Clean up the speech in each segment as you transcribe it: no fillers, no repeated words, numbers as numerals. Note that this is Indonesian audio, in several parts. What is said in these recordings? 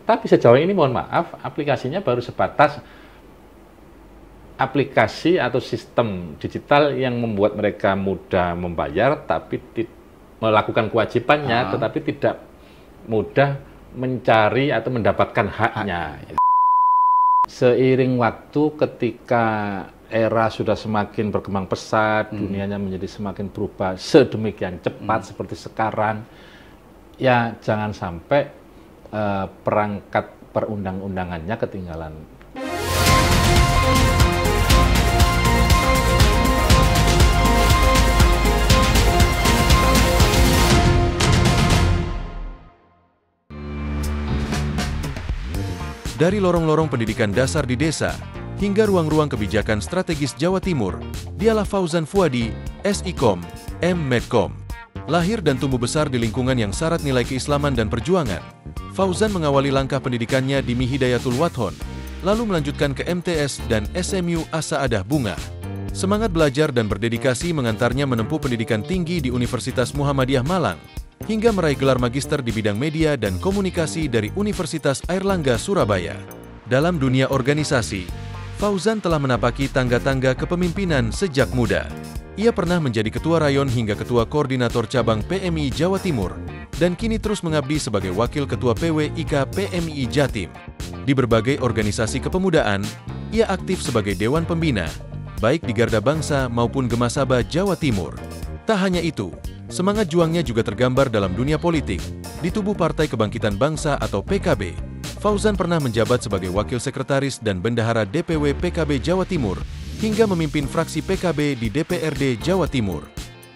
Tapi sejauh ini mohon maaf, aplikasinya baru sebatas aplikasi atau sistem digital yang membuat mereka mudah membayar, tapi melakukan kewajibannya, tetapi tidak mudah mencari atau mendapatkan haknya. Seiring waktu, ketika era sudah semakin berkembang pesat, dunianya menjadi semakin berubah sedemikian cepat seperti sekarang, ya jangan sampai perangkat perundang-undangannya ketinggalan. Dari lorong-lorong pendidikan dasar di desa, hingga ruang-ruang kebijakan strategis Jawa Timur, dialah Fauzan Fuadi, SIKOM, M.Medcom. Lahir dan tumbuh besar di lingkungan yang syarat nilai keislaman dan perjuangan, Fauzan mengawali langkah pendidikannya di Mihidayatul Wadhon, lalu melanjutkan ke MTS dan SMU As-Sa'adah Bunga. Semangat belajar dan berdedikasi mengantarnya menempuh pendidikan tinggi di Universitas Muhammadiyah Malang, hingga meraih gelar magister di bidang media dan komunikasi dari Universitas Airlangga Surabaya. Dalam dunia organisasi, Fauzan telah menapaki tangga-tangga kepemimpinan sejak muda. Ia pernah menjadi ketua rayon hingga ketua koordinator cabang PMI Jawa Timur, dan kini terus mengabdi sebagai wakil ketua PWIK PMI Jatim. Di berbagai organisasi kepemudaan, ia aktif sebagai dewan pembina, baik di Garda Bangsa maupun Gemasaba Jawa Timur. Tak hanya itu, semangat juangnya juga tergambar dalam dunia politik. Di tubuh Partai Kebangkitan Bangsa atau PKB, Fauzan pernah menjabat sebagai wakil sekretaris dan bendahara DPW PKB Jawa Timur, hingga memimpin fraksi PKB di DPRD Jawa Timur.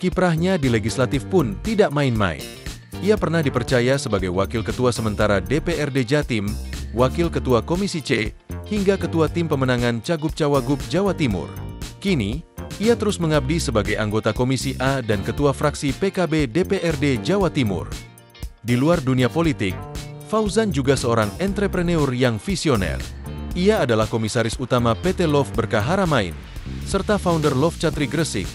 Kiprahnya di legislatif pun tidak main-main. Ia pernah dipercaya sebagai wakil ketua sementara DPRD Jatim, wakil ketua Komisi C, hingga ketua tim pemenangan Cagup-Cawagup Jawa Timur. Kini, ia terus mengabdi sebagai anggota Komisi A dan ketua fraksi PKB DPRD Jawa Timur. Di luar dunia politik, Fauzan juga seorang entrepreneur yang visioner. Ia adalah komisaris utama PT Love Berkah Haramain, serta founder Love Chatri Gresik.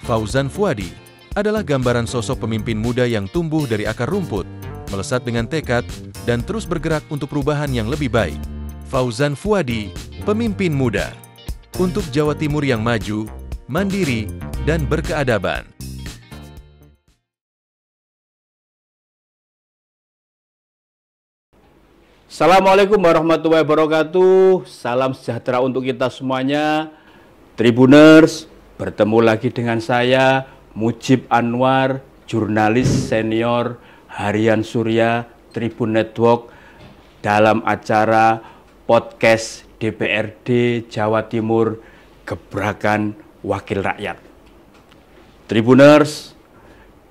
Fauzan Fuadi adalah gambaran sosok pemimpin muda yang tumbuh dari akar rumput, melesat dengan tekad, dan terus bergerak untuk perubahan yang lebih baik. Fauzan Fuadi, pemimpin muda untuk Jawa Timur yang maju, mandiri, dan berkeadaban. Assalamualaikum warahmatullahi wabarakatuh. Salam sejahtera untuk kita semuanya. Tribuners, bertemu lagi dengan saya Mujib Anwar, jurnalis senior Harian Surya Tribun Network, dalam acara podcast DPRD Jawa Timur Gebrakan Wakil Rakyat. Tribuners,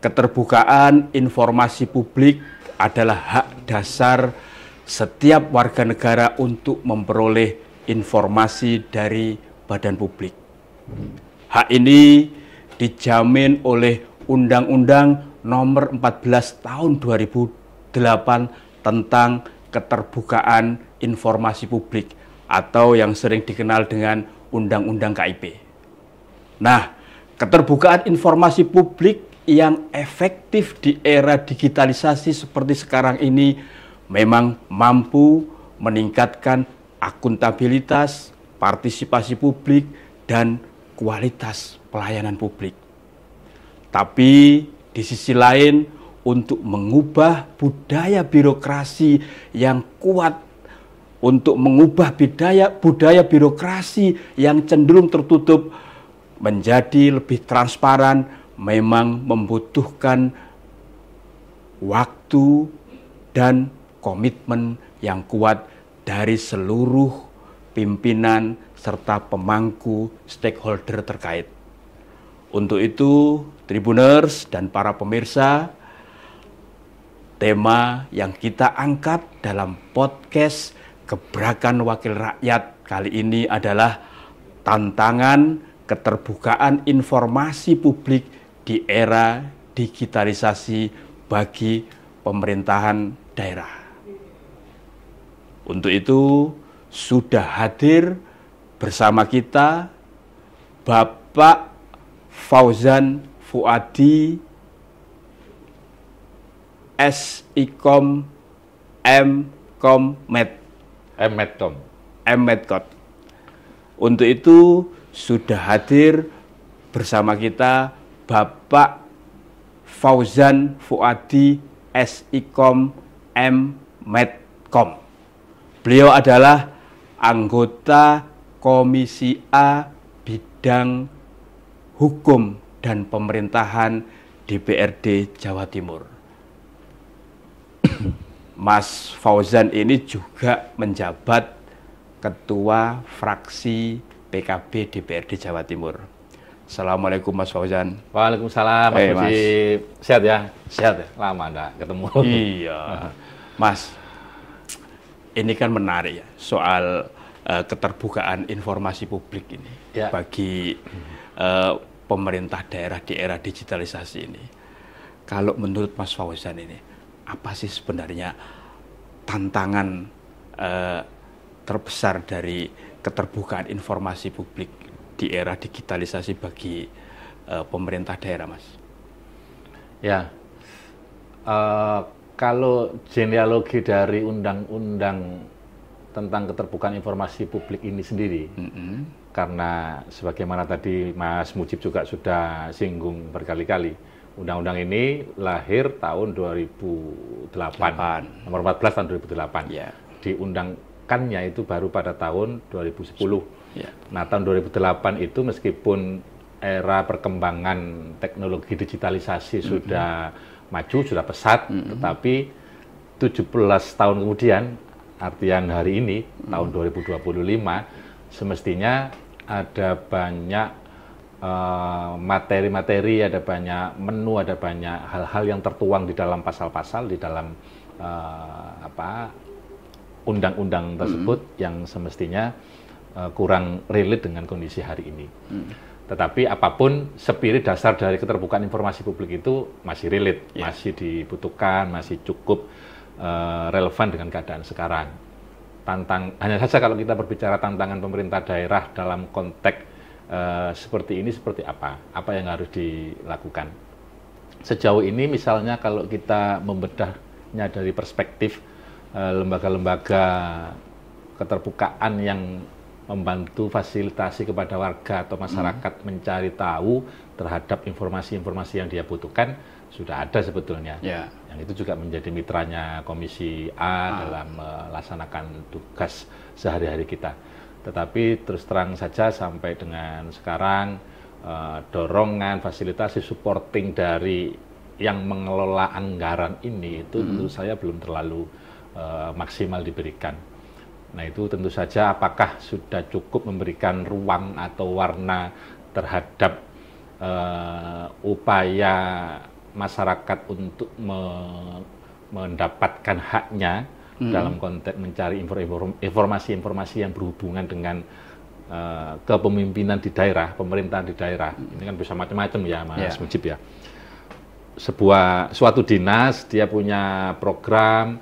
keterbukaan informasi publik adalah hak dasar setiap warga negara untuk memperoleh informasi dari badan publik. Hak ini dijamin oleh Undang-Undang Nomor 14 Tahun 2008 tentang Keterbukaan Informasi Publik, atau yang sering dikenal dengan Undang-Undang KIP. Nah, keterbukaan informasi publik yang efektif di era digitalisasi seperti sekarang ini memang mampu meningkatkan akuntabilitas, partisipasi publik, dan kualitas pelayanan publik. Tapi di sisi lain, untuk mengubah budaya birokrasi yang kuat, untuk mengubah budaya birokrasi yang cenderung tertutup menjadi lebih transparan, memang membutuhkan waktu dan komitmen yang kuat dari seluruh pimpinan serta pemangku stakeholder terkait. Untuk itu, Tribuners dan para pemirsa, tema yang kita angkat dalam podcast Gebrakan Wakil Rakyat kali ini adalah tantangan keterbukaan informasi publik di era digitalisasi bagi pemerintahan daerah. Untuk itu, sudah hadir bersama kita Bapak Fauzan Fuadi, SIKOM, M. M-Medcom. M-Medcom. Untuk itu sudah hadir bersama kita Bapak Fauzan Fuadi SIKOM M-Medcom. Beliau adalah anggota Komisi A Bidang Hukum dan Pemerintahan DPRD Jawa Timur. Mas Fauzan ini juga menjabat Ketua Fraksi PKB DPRD Jawa Timur. Assalamualaikum Mas Fauzan. Waalaikumsalam, Mas Budi. Sehat ya? Sehat ya? Lama enggak ketemu. Iya. Mas, ini kan menarik ya, soal keterbukaan informasi publik ini bagi pemerintah daerah di era digitalisasi ini. Kalau menurut Mas Fauzan ini, apa sih sebenarnya tantangan terbesar dari keterbukaan informasi publik di era digitalisasi bagi pemerintah daerah, Mas? Ya, kalau genealogi dari undang-undang tentang keterbukaan informasi publik ini sendiri, karena sebagaimana tadi Mas Mujib juga sudah singgung berkali-kali, undang-undang ini lahir tahun 2008, nomor 14 tahun 2008. Yeah. Diundangkannya itu baru pada tahun 2010. Yeah. Nah, tahun 2008 itu meskipun era perkembangan teknologi digitalisasi sudah maju, sudah pesat, tetapi 17 tahun kemudian, artian hari ini, tahun 2025, semestinya ada banyak materi-materi, ada banyak menu, ada banyak hal-hal yang tertuang di dalam pasal-pasal, di dalam undang-undang tersebut yang semestinya kurang relate dengan kondisi hari ini. Tetapi apapun, spirit dasar dari keterbukaan informasi publik itu masih relate, masih dibutuhkan, masih cukup relevan dengan keadaan sekarang. Hanya saja kalau kita berbicara tantangan pemerintah daerah dalam konteks seperti ini, seperti apa yang harus dilakukan. Sejauh ini misalnya kalau kita membedahnya dari perspektif lembaga-lembaga keterbukaan yang membantu fasilitasi kepada warga atau masyarakat mencari tahu terhadap informasi-informasi yang dia butuhkan, sudah ada sebetulnya. Yeah. Yang itu juga menjadi mitranya Komisi A dalam melaksanakan tugas sehari-hari kita. Tetapi terus terang saja sampai dengan sekarang dorongan, fasilitasi, supporting dari yang mengelola anggaran ini itu menurut saya belum terlalu maksimal diberikan. Nah, itu tentu saja apakah sudah cukup memberikan ruang atau warna terhadap upaya masyarakat untuk mendapatkan haknya dalam konteks mencari informasi-informasi yang berhubungan dengan kepemimpinan di daerah, pemerintahan di daerah. Ini kan bisa macam-macam ya, Mas Mujib ya. Suatu dinas dia punya program,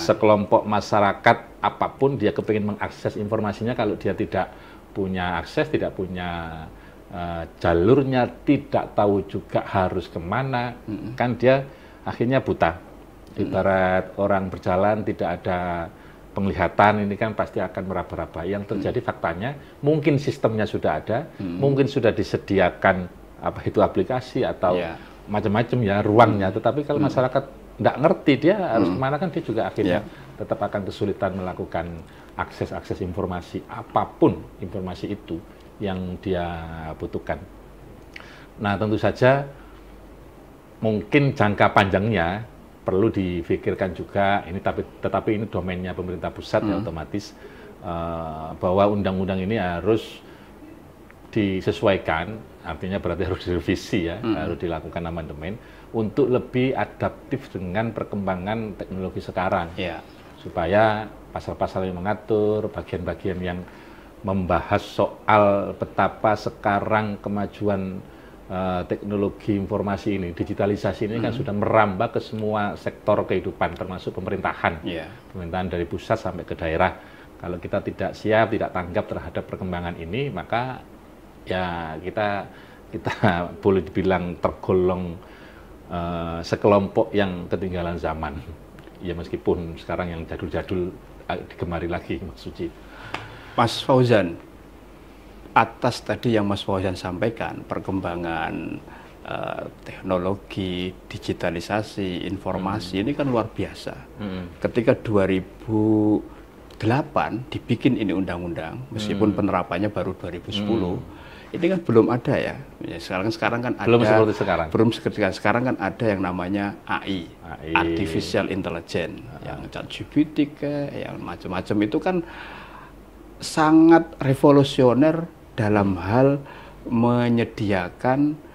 sekelompok masyarakat apapun dia kepingin mengakses informasinya, kalau dia tidak punya akses, tidak punya jalurnya, tidak tahu juga harus kemana, kan dia akhirnya buta. Ibarat orang berjalan tidak ada penglihatan, ini kan pasti akan meraba-raba. Yang terjadi faktanya mungkin sistemnya sudah ada, mungkin sudah disediakan aplikasi atau macam-macam ya ruangnya, tetapi kalau masyarakat tidak ngerti dia harus kemana, kan dia juga akhirnya tetap akan kesulitan melakukan akses informasi apapun informasi itu yang dia butuhkan. Nah, tentu saja mungkin jangka panjangnya perlu difikirkan juga ini, tetapi ini domainnya pemerintah pusat ya, otomatis bahwa undang-undang ini harus disesuaikan, artinya berarti harus direvisi ya, harus dilakukan amandemen untuk lebih adaptif dengan perkembangan teknologi sekarang, supaya pasal-pasal yang mengatur, bagian-bagian yang membahas soal betapa sekarang kemajuan teknologi informasi ini, digitalisasi ini kan sudah merambah ke semua sektor kehidupan, termasuk pemerintahan, pemerintahan dari pusat sampai ke daerah. Kalau kita tidak siap, tidak tanggap terhadap perkembangan ini, maka ya kita boleh dibilang tergolong sekelompok yang ketinggalan zaman. ya meskipun sekarang yang jadul-jadul digemari lagi Mas Suci. Mas Fauzan, atas tadi yang Mas Fauzan sampaikan, perkembangan teknologi, digitalisasi, informasi ini kan luar biasa. Ketika 2008 dibikin ini undang-undang, meskipun penerapannya baru 2010, ini kan belum ada ya. Sekarang kan ada. Belum seperti sekarang. Belum seperti sekarang kan ada yang namanya AI. Artificial Intelligence, yang ChatGPT yang macam-macam itu kan sangat revolusioner dalam hal menyediakan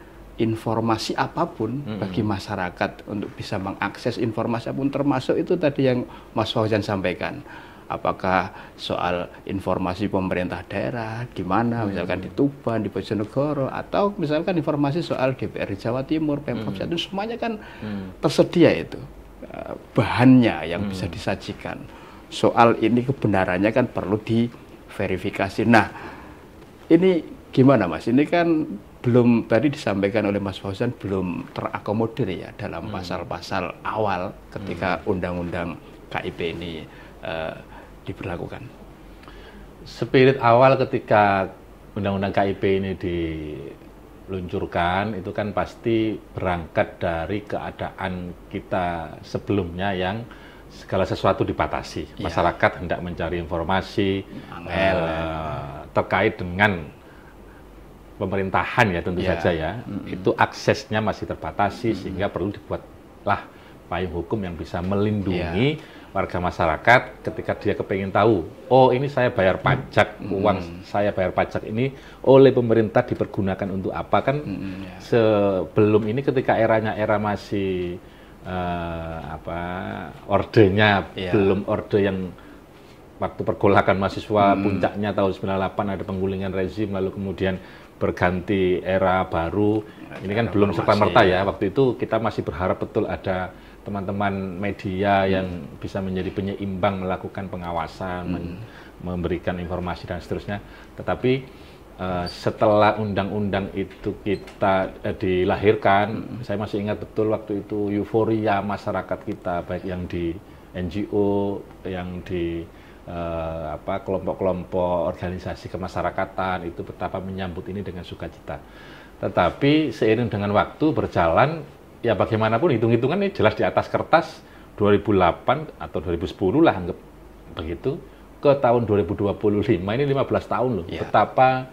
informasi apapun bagi masyarakat untuk bisa mengakses informasi apapun, termasuk itu tadi yang Mas Fauzan sampaikan. Apakah soal informasi pemerintah daerah di mana, misalkan di Tuban, di Bojonegoro, atau misalkan informasi soal DPRD Jawa Timur, Pemprov Jatim, semuanya kan tersedia itu bahannya yang bisa disajikan. Soal ini kebenarannya kan perlu diverifikasi. Nah, ini gimana Mas? Ini kan belum, tadi disampaikan oleh Mas Fauzan, belum terakomodir ya dalam pasal-pasal awal ketika undang-undang KIP ini diberlakukan. Spirit awal ketika undang-undang KIP ini diluncurkan itu kan pasti berangkat dari keadaan kita sebelumnya yang segala sesuatu dibatasi. Masyarakat hendak mencari informasi terkait dengan pemerintahan ya tentu saja ya, itu aksesnya masih terbatasi sehingga perlu dibuatlah payung hukum yang bisa melindungi warga masyarakat ketika dia kepingin tahu, oh ini saya bayar pajak, uang saya bayar pajak ini oleh pemerintah dipergunakan untuk apa kan. Sebelum ini ketika era masih ordenya belum orde yang waktu pergolakan mahasiswa puncaknya tahun 98 ada penggulingan rezim, lalu kemudian berganti era baru. Ini kan belum serta-merta ya. Waktu itu kita masih berharap betul ada teman-teman media yang bisa menjadi penyeimbang, melakukan pengawasan, memberikan informasi dan seterusnya. Tetapi setelah undang-undang itu kita dilahirkan, saya masih ingat betul waktu itu euforia masyarakat kita, baik yang di NGO, yang di kelompok-kelompok organisasi kemasyarakatan, itu betapa menyambut ini dengan sukacita. Tetapi seiring dengan waktu berjalan, ya bagaimanapun hitung-hitungan ini jelas di atas kertas 2008 atau 2010 lah anggap begitu, ke tahun 2025 ini 15 tahun loh. Betapa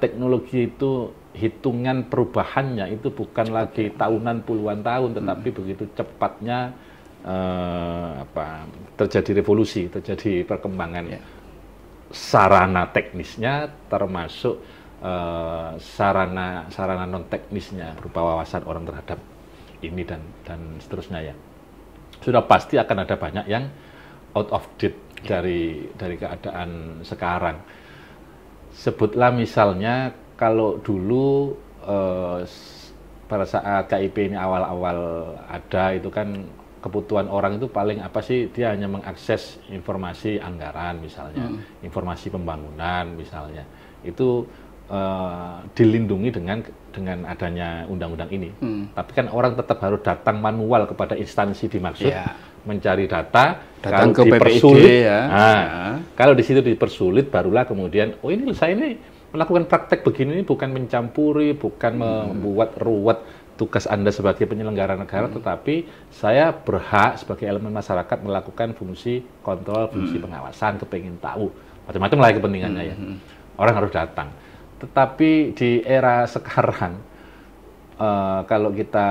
teknologi itu hitungan perubahannya itu bukan lagi tahunan, puluhan tahun, tetapi begitu cepatnya terjadi revolusi, terjadi perkembangan sarana teknisnya, termasuk sarana non teknisnya berupa wawasan orang terhadap ini dan seterusnya ya. Sudah pasti akan ada banyak yang out of date dari keadaan sekarang. Sebutlah misalnya kalau dulu pada saat KIP ini awal-awal ada itu kan kebutuhan orang itu paling apa sih, dia hanya mengakses informasi anggaran misalnya, informasi pembangunan misalnya, itu dilindungi dengan adanya undang-undang ini. Tapi kan orang tetap harus datang manual kepada instansi dimaksud, mencari data, datang kalau ke dipersulit, PPID, kalau di situ dipersulit barulah kemudian, oh ini saya ini melakukan praktek begini, bukan mencampuri, bukan membuat ruwet tugas Anda sebagai penyelenggara negara, tetapi saya berhak sebagai elemen masyarakat melakukan fungsi kontrol, fungsi pengawasan, kepingin tahu, macam-macam lah kepentingannya ya. Orang harus datang. Tetapi di era sekarang, kalau kita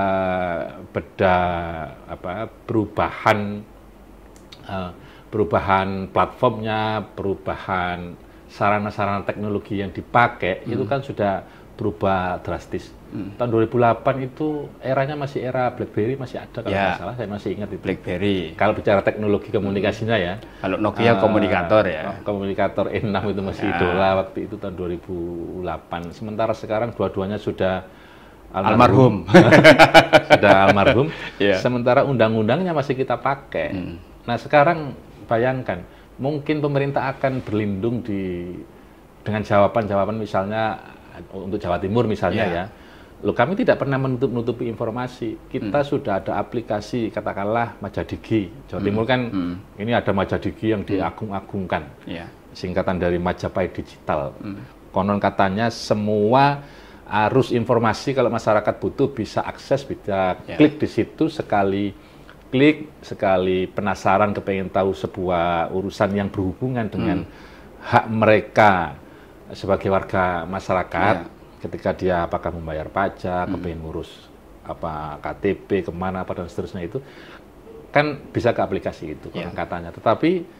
perubahan platformnya, perubahan sarana-sarana teknologi yang dipakai, itu kan sudah berubah drastis. Tahun 2008 itu eranya masih era BlackBerry, masih ada kalau nggak salah, saya masih ingat itu. BlackBerry. Kalau bicara teknologi komunikasinya ya. Kalau Nokia komunikator ya. Komunikator E6 itu masih idola waktu itu tahun 2008. Sementara sekarang dua-duanya sudah almarhum. Sudah almarhum. Sementara undang-undangnya masih kita pakai. Nah sekarang bayangkan, mungkin pemerintah akan berlindung dengan jawaban-jawaban misalnya untuk Jawa Timur misalnya ya. Loh, kami tidak pernah menutupi informasi. Kita sudah ada aplikasi, katakanlah Majadigi. Jawa Timur kan ini ada Majadigi yang diagung-agungkan. Singkatan dari Majapahit Digital. Konon katanya semua arus informasi kalau masyarakat butuh bisa akses, bisa klik di situ, sekali klik, sekali penasaran kepengen tahu sebuah urusan yang berhubungan dengan hak mereka sebagai warga masyarakat. Ketika dia apakah membayar pajak, kepengen ngurus apa KTP, kemana, apa dan seterusnya itu, kan bisa ke aplikasi itu katanya. Tetapi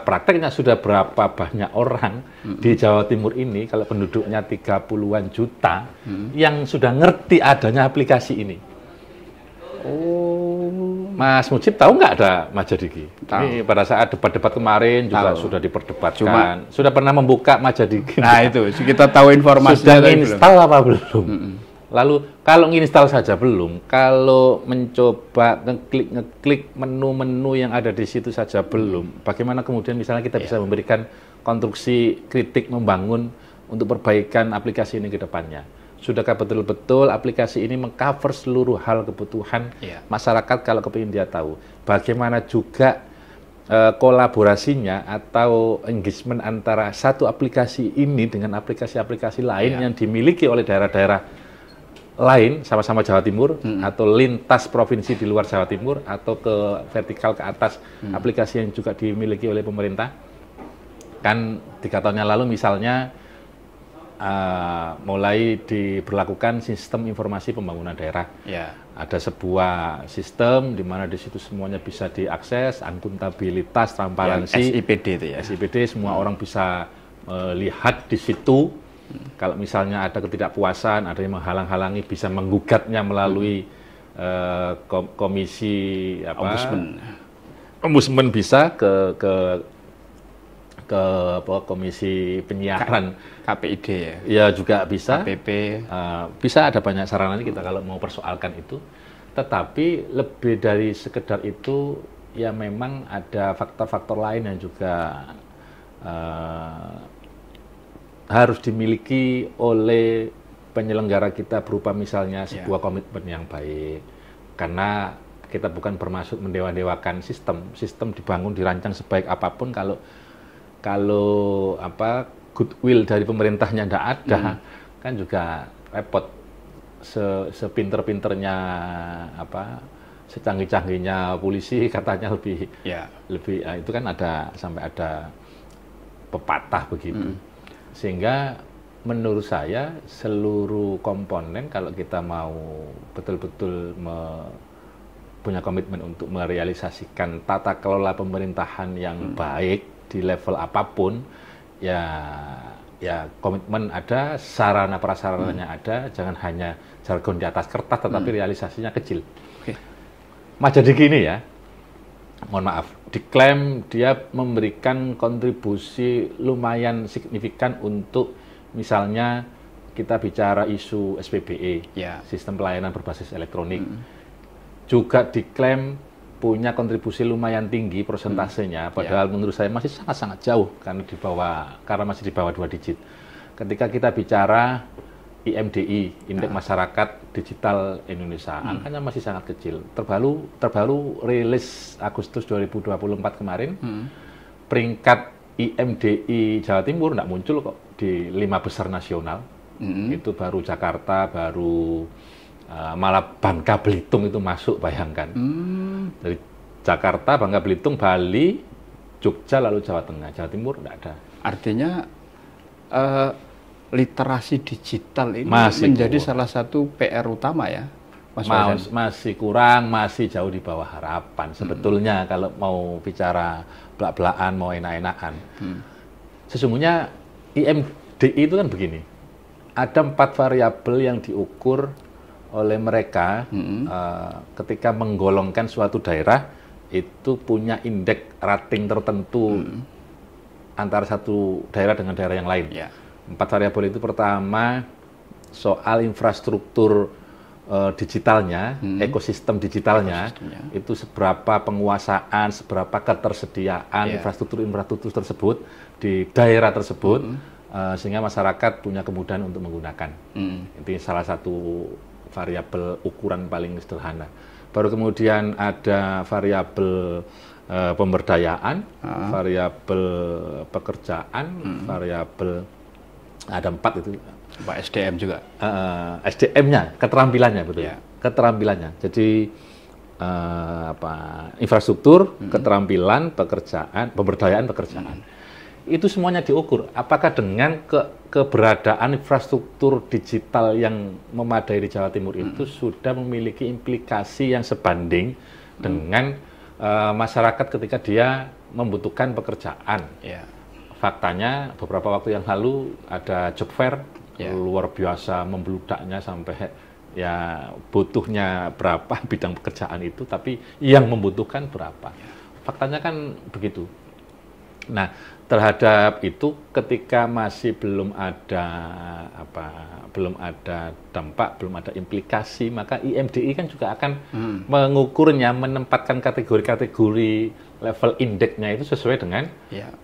prakteknya sudah berapa banyak orang di Jawa Timur ini, kalau penduduknya 30-an juta, yang sudah ngerti adanya aplikasi ini. Mas Mujib tahu nggak ada Majadigi? Ini pada saat debat-debat kemarin juga sudah diperdebatkan. Sudah pernah membuka Majadigi. Nah itu, kita tahu informasi. Sudah install apa belum? Lalu kalau nginstal saja belum, kalau mencoba ngeklik menu-menu yang ada di situ saja belum, bagaimana kemudian misalnya kita bisa memberikan konstruksi kritik membangun untuk perbaikan aplikasi ini ke depannya? Sudahkah betul-betul aplikasi ini mengcover seluruh hal kebutuhan masyarakat kalau kepingin dia tahu? Bagaimana juga kolaborasinya atau engagement antara satu aplikasi ini dengan aplikasi-aplikasi lain yang dimiliki oleh daerah-daerah lain sama-sama Jawa Timur atau lintas provinsi di luar Jawa Timur atau ke vertikal ke atas aplikasi yang juga dimiliki oleh pemerintah? Kan 3 tahun yang lalu misalnya mulai diberlakukan sistem informasi pembangunan daerah. Ada sebuah sistem di mana di situ semuanya bisa diakses, akuntabilitas, transparansi. SIPD itu ya. SIPD semua orang bisa lihat di situ. Kalau misalnya ada ketidakpuasan, ada yang menghalang-halangi, bisa menggugatnya melalui komisi ombudsman bisa ke komisi penyiaran KPID ya. Ya juga bisa. KPP. Bisa ada banyak sarana kita kalau mau persoalkan itu. Tetapi lebih dari sekedar itu, ya memang ada faktor-faktor lain yang juga harus dimiliki oleh penyelenggara kita berupa misalnya sebuah komitmen yang baik. Karena kita bukan bermaksud mendewa-dewakan sistem. Sistem dibangun, dirancang sebaik apapun kalau goodwill dari pemerintahnya tidak ada, kan juga repot. Sepinter-pinternya secanggih-canggihnya polisi katanya lebih itu kan sampai ada pepatah begitu. Sehingga menurut saya seluruh komponen kalau kita mau betul-betul punya komitmen untuk merealisasikan tata kelola pemerintahan yang baik di level apapun, ya komitmen ada, sarana prasarananya ada, jangan hanya jargon di atas kertas tetapi realisasinya kecil. Majadigi ini ya, mohon maaf, diklaim dia memberikan kontribusi lumayan signifikan untuk misalnya kita bicara isu SPBE, sistem pelayanan berbasis elektronik, juga diklaim punya kontribusi lumayan tinggi persentasenya, padahal menurut saya masih sangat-sangat jauh karena masih di bawah 2 digit. Ketika kita bicara IMDI, Indeks Masyarakat Digital Indonesia, angkanya masih sangat kecil. Terbaru rilis Agustus 2024 kemarin, peringkat IMDI Jawa Timur tidak muncul kok di 5 besar nasional. Itu baru Jakarta, baru malah Bangka Belitung itu masuk, bayangkan. Dari Jakarta, Bangka Belitung, Bali, Jogja, lalu Jawa Tengah. Jawa Timur tidak ada. Artinya literasi digital ini menjadi salah satu PR utama ya, Mas. Masih kurang, masih jauh di bawah harapan. Sebetulnya kalau mau bicara belak-belakan, mau enak-enakan. Sesungguhnya IMDI itu kan begini. Ada 4 variabel yang diukur oleh mereka ketika menggolongkan suatu daerah itu punya indeks rating tertentu antara satu daerah dengan daerah yang lain. 4 variabel itu pertama soal infrastruktur digitalnya, ekosistem digitalnya, itu seberapa penguasaan, seberapa ketersediaan infrastruktur tersebut di daerah tersebut. sehingga masyarakat punya kemudahan untuk menggunakan. Itu salah satu variabel ukuran paling sederhana. Baru kemudian ada variabel pemberdayaan, variabel pekerjaan, variabel ada 4 itu. SDM juga. SDM-nya, keterampilannya betul. Yeah. Keterampilannya. Jadi infrastruktur, keterampilan, pekerjaan, pemberdayaan pekerjaan. Itu semuanya diukur. Apakah dengan keberadaan infrastruktur digital yang memadai di Jawa Timur itu sudah memiliki implikasi yang sebanding dengan masyarakat ketika dia membutuhkan pekerjaan. Yeah. Faktanya beberapa waktu yang lalu ada job fair, luar biasa membludaknya sampai ya butuhnya berapa bidang pekerjaan itu, tapi yang membutuhkan berapa. Faktanya kan begitu. Nah, terhadap itu ketika masih belum ada dampak, belum ada implikasi, maka IMDI kan juga akan mengukurnya, menempatkan kategori-kategori level indeksnya itu sesuai dengan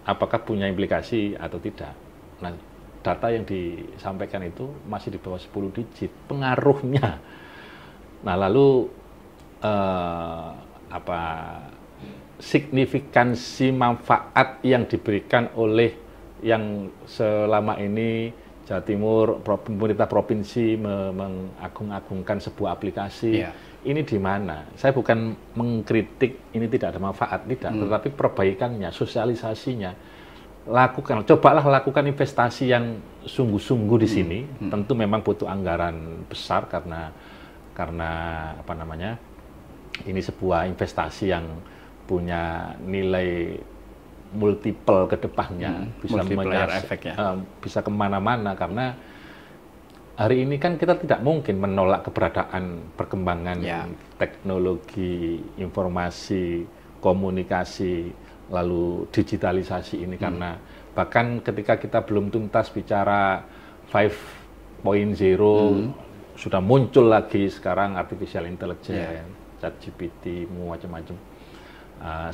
apakah punya implikasi atau tidak. Nah, data yang disampaikan itu masih di bawah 10 digit pengaruhnya. Nah, lalu signifikansi manfaat yang diberikan oleh yang selama ini Jawa Timur, pemerintah provinsi mengagung-agungkan sebuah aplikasi, ini di mana? Saya bukan mengkritik ini tidak ada manfaat, tidak, tetapi perbaikannya, sosialisasinya, cobalah lakukan investasi yang sungguh-sungguh di sini. Tentu memang butuh anggaran besar karena ini sebuah investasi yang punya nilai multiple ke depannya, bisa kemana-mana, karena hari ini kan kita tidak mungkin menolak keberadaan perkembangan teknologi, informasi, komunikasi, lalu digitalisasi ini, karena bahkan ketika kita belum tuntas bicara 5.0, sudah muncul lagi sekarang artificial intelligence, ChatGPT, macam-macam.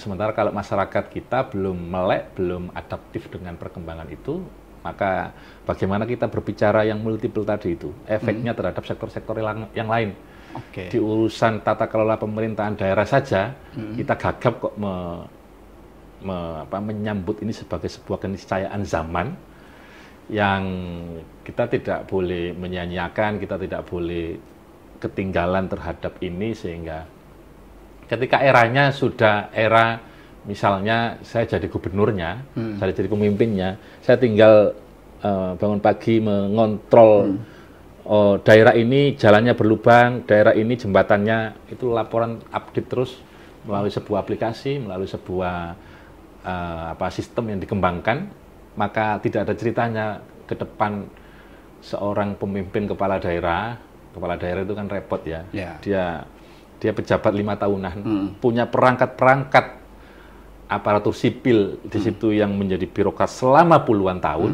Sementara kalau masyarakat kita belum melek, belum adaptif dengan perkembangan itu, maka bagaimana kita berbicara yang multiple tadi itu, efeknya terhadap sektor-sektor yang lain. Di urusan tata kelola pemerintahan daerah saja, kita gagap kok menyambut ini sebagai sebuah keniscayaan zaman yang kita tidak boleh menyanyiakan, kita tidak boleh ketinggalan terhadap ini, sehingga ketika eranya sudah era, misalnya saya jadi gubernurnya, saya jadi pemimpinnya, saya tinggal bangun pagi mengontrol daerah ini jalannya berlubang, daerah ini jembatannya, itu laporan update terus melalui sebuah aplikasi, melalui sebuah sistem yang dikembangkan, maka tidak ada ceritanya ke depan seorang pemimpin kepala daerah itu kan repot ya. Dia pejabat 5 tahunan, punya perangkat-perangkat aparatur sipil di situ yang menjadi birokrat selama puluhan tahun.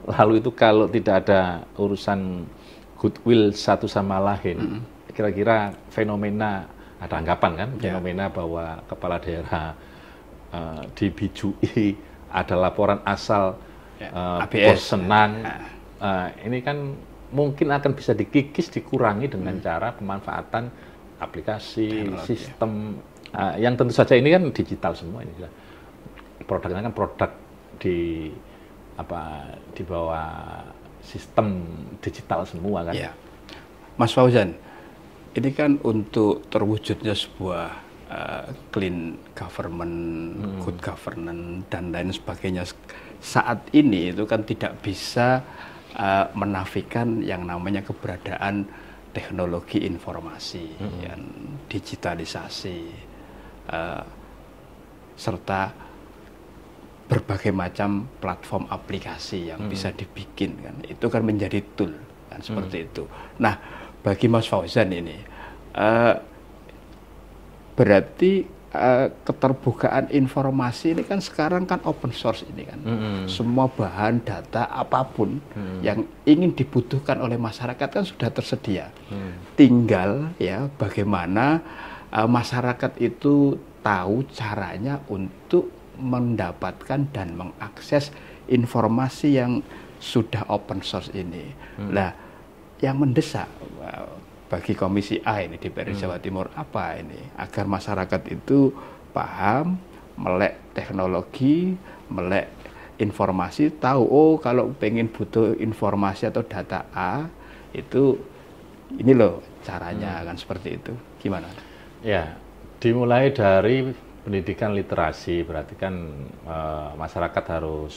Lalu itu kalau tidak ada urusan goodwill satu sama lain, kira-kira fenomena, ada anggapan kan, fenomena bahwa kepala daerah dibijui, ada laporan asal, bos senang. Ini kan mungkin akan bisa dikikis, dikurangi dengan cara pemanfaatan aplikasi, sistem, yang tentu saja ini kan digital semua ini. Produknya kan produk di bawah sistem digital semua kan. Mas Fauzan, ini kan untuk terwujudnya sebuah clean government, good governance dan lain sebagainya, saat ini itu kan tidak bisa menafikan yang namanya keberadaan teknologi informasi, digitalisasi, serta berbagai macam platform aplikasi yang bisa dibikin kan, itu kan menjadi tool kan, seperti itu. Nah, bagi Mas Fauzan ini berarti keterbukaan informasi ini kan sekarang kan open source ini kan, semua bahan data apapun yang ingin dibutuhkan oleh masyarakat kan sudah tersedia. Tinggal ya bagaimana masyarakat itu tahu caranya untuk mendapatkan dan mengakses informasi yang sudah open source ini. Nah, yang mendesak bagi Komisi A ini DPR Jawa Timur apa ini? Agar masyarakat itu paham, melek teknologi, melek informasi, tahu kalau pengen butuh informasi atau data A itu ini loh caranya, kan seperti itu. Gimana? Ya, dimulai dari pendidikan literasi, berarti kan masyarakat harus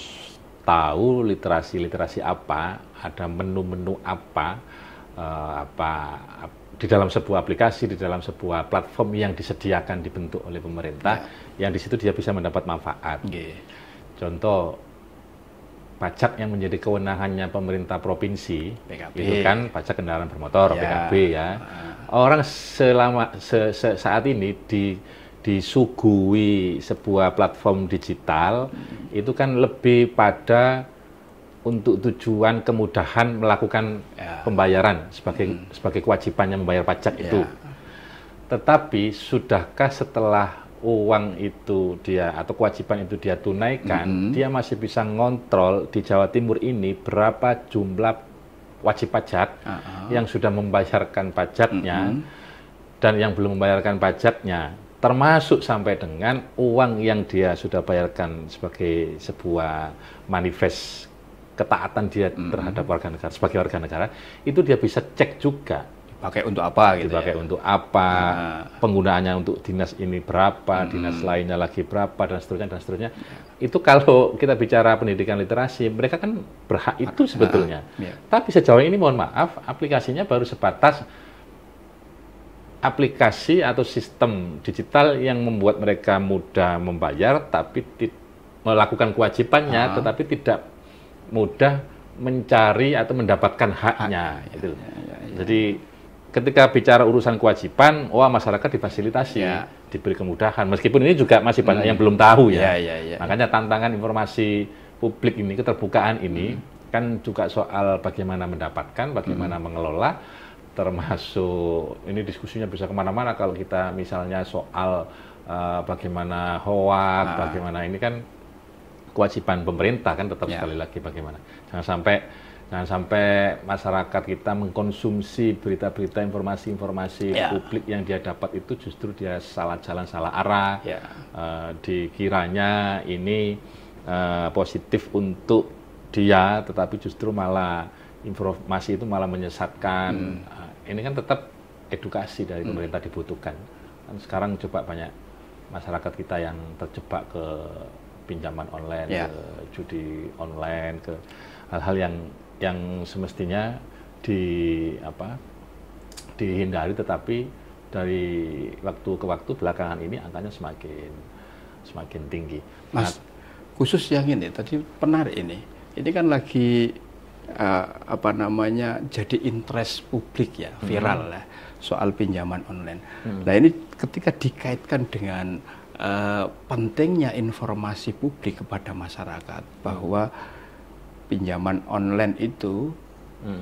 tahu literasi apa, ada menu-menu apa di dalam sebuah aplikasi, di dalam sebuah platform yang disediakan, dibentuk oleh pemerintah, yang di situ dia bisa mendapat manfaat. Contoh, pajak yang menjadi kewenangannya pemerintah provinsi, PKB. itu kan pajak kendaraan bermotor, PKB ya. Orang saat ini disuguhi sebuah platform digital, itu kan lebih pada untuk tujuan kemudahan melakukan pembayaran sebagai kewajibannya membayar pajak itu. Tetapi sudahkah setelah uang itu dia atau kewajiban itu dia tunaikan, dia masih bisa ngontrol di Jawa Timur ini berapa jumlah wajib pajak yang sudah membayarkan pajaknya dan yang belum membayarkan pajaknya, termasuk sampai dengan uang yang dia sudah bayarkan sebagai sebuah manifest ketaatan dia terhadap warga negara, sebagai warga negara, itu dia bisa cek juga. Pakai untuk apa gitu? Dipakai untuk apa? Penggunaannya untuk dinas ini berapa, dinas lainnya lagi berapa, dan seterusnya. Itu kalau kita bicara pendidikan literasi, mereka kan berhak itu sebetulnya. Tapi sejauh ini mohon maaf, aplikasinya baru sebatas aplikasi atau sistem digital yang membuat mereka mudah membayar, tapi melakukan kewajibannya, tetapi tidak mudah mencari atau mendapatkan haknya. Jadi ketika bicara urusan kewajiban, masyarakat difasilitasi, diberi kemudahan. Meskipun ini juga masih banyak yang belum tahu ya. Makanya tantangan informasi publik ini, keterbukaan ini, kan juga soal bagaimana mendapatkan, bagaimana mengelola, termasuk ini diskusinya bisa kemana-mana kalau kita misalnya soal bagaimana hoak, bagaimana ini kan kewajiban pemerintah kan tetap sekali lagi bagaimana. Jangan sampai masyarakat kita mengkonsumsi berita-berita, informasi-informasi publik yang dia dapat itu justru dia salah jalan, salah arah, dikiranya ini positif untuk dia, tetapi justru malah informasi itu malah menyesatkan. Ini kan tetap edukasi dari pemerintah dibutuhkan. Kan sekarang coba banyak masyarakat kita yang terjebak ke pinjaman online, ke judi online, ke hal-hal yang semestinya dihindari, tetapi dari waktu ke waktu belakangan ini angkanya semakin tinggi. Mas, khusus yang ini tadi menarik ini kan lagi jadi interest publik ya, viral lah soal pinjaman online. Nah ini ketika dikaitkan dengan pentingnya informasi publik kepada masyarakat bahwa pinjaman online itu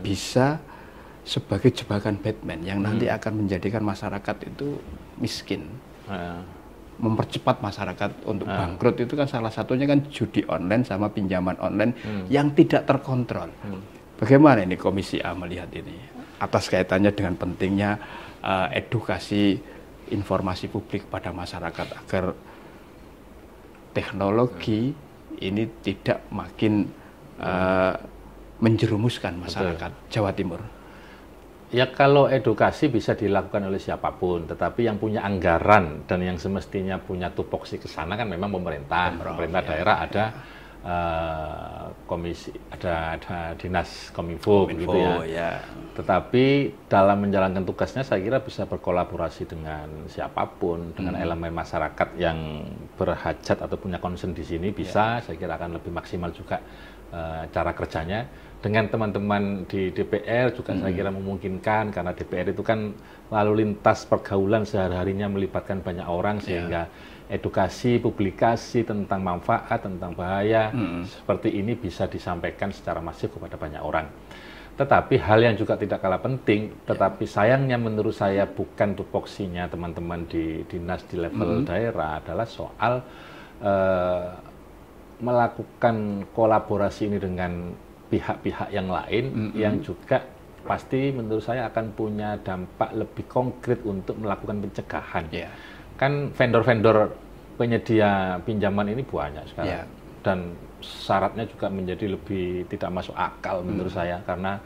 bisa sebagai jebakan Batman yang nanti akan menjadikan masyarakat itu miskin, mempercepat masyarakat untuk bangkrut. Itu kan salah satunya kan judi online sama pinjaman online yang tidak terkontrol. Bagaimana ini Komisi A melihat ini atas kaitannya dengan pentingnya edukasi informasi publik pada masyarakat agar teknologi ini tidak makin menjerumuskan masyarakat Jawa Timur? Ya kalau edukasi bisa dilakukan oleh siapapun, tetapi yang punya anggaran dan yang semestinya punya tupoksi ke sana kan memang pemerintah daerah ada komisi, ada dinas kominfo begitu ya. Tetapi dalam menjalankan tugasnya saya kira bisa berkolaborasi dengan siapapun, dengan elemen masyarakat yang berhajat atau punya concern di sini bisa, saya kira akan lebih maksimal juga cara kerjanya. Dengan teman-teman di DPR juga saya kira memungkinkan, karena DPR itu kan lalu lintas pergaulan sehari-harinya melibatkan banyak orang, sehingga edukasi, publikasi tentang manfaat, tentang bahaya seperti ini bisa disampaikan secara masif kepada banyak orang. Tetapi hal yang juga tidak kalah penting, tetapi sayangnya menurut saya bukan tupoksinya teman-teman di dinas di level daerah, adalah soal melakukan kolaborasi ini dengan pihak-pihak yang lain yang juga pasti menurut saya akan punya dampak lebih konkret untuk melakukan pencegahan. Kan vendor-vendor penyedia pinjaman ini banyak sekarang, dan syaratnya juga menjadi lebih tidak masuk akal menurut saya, karena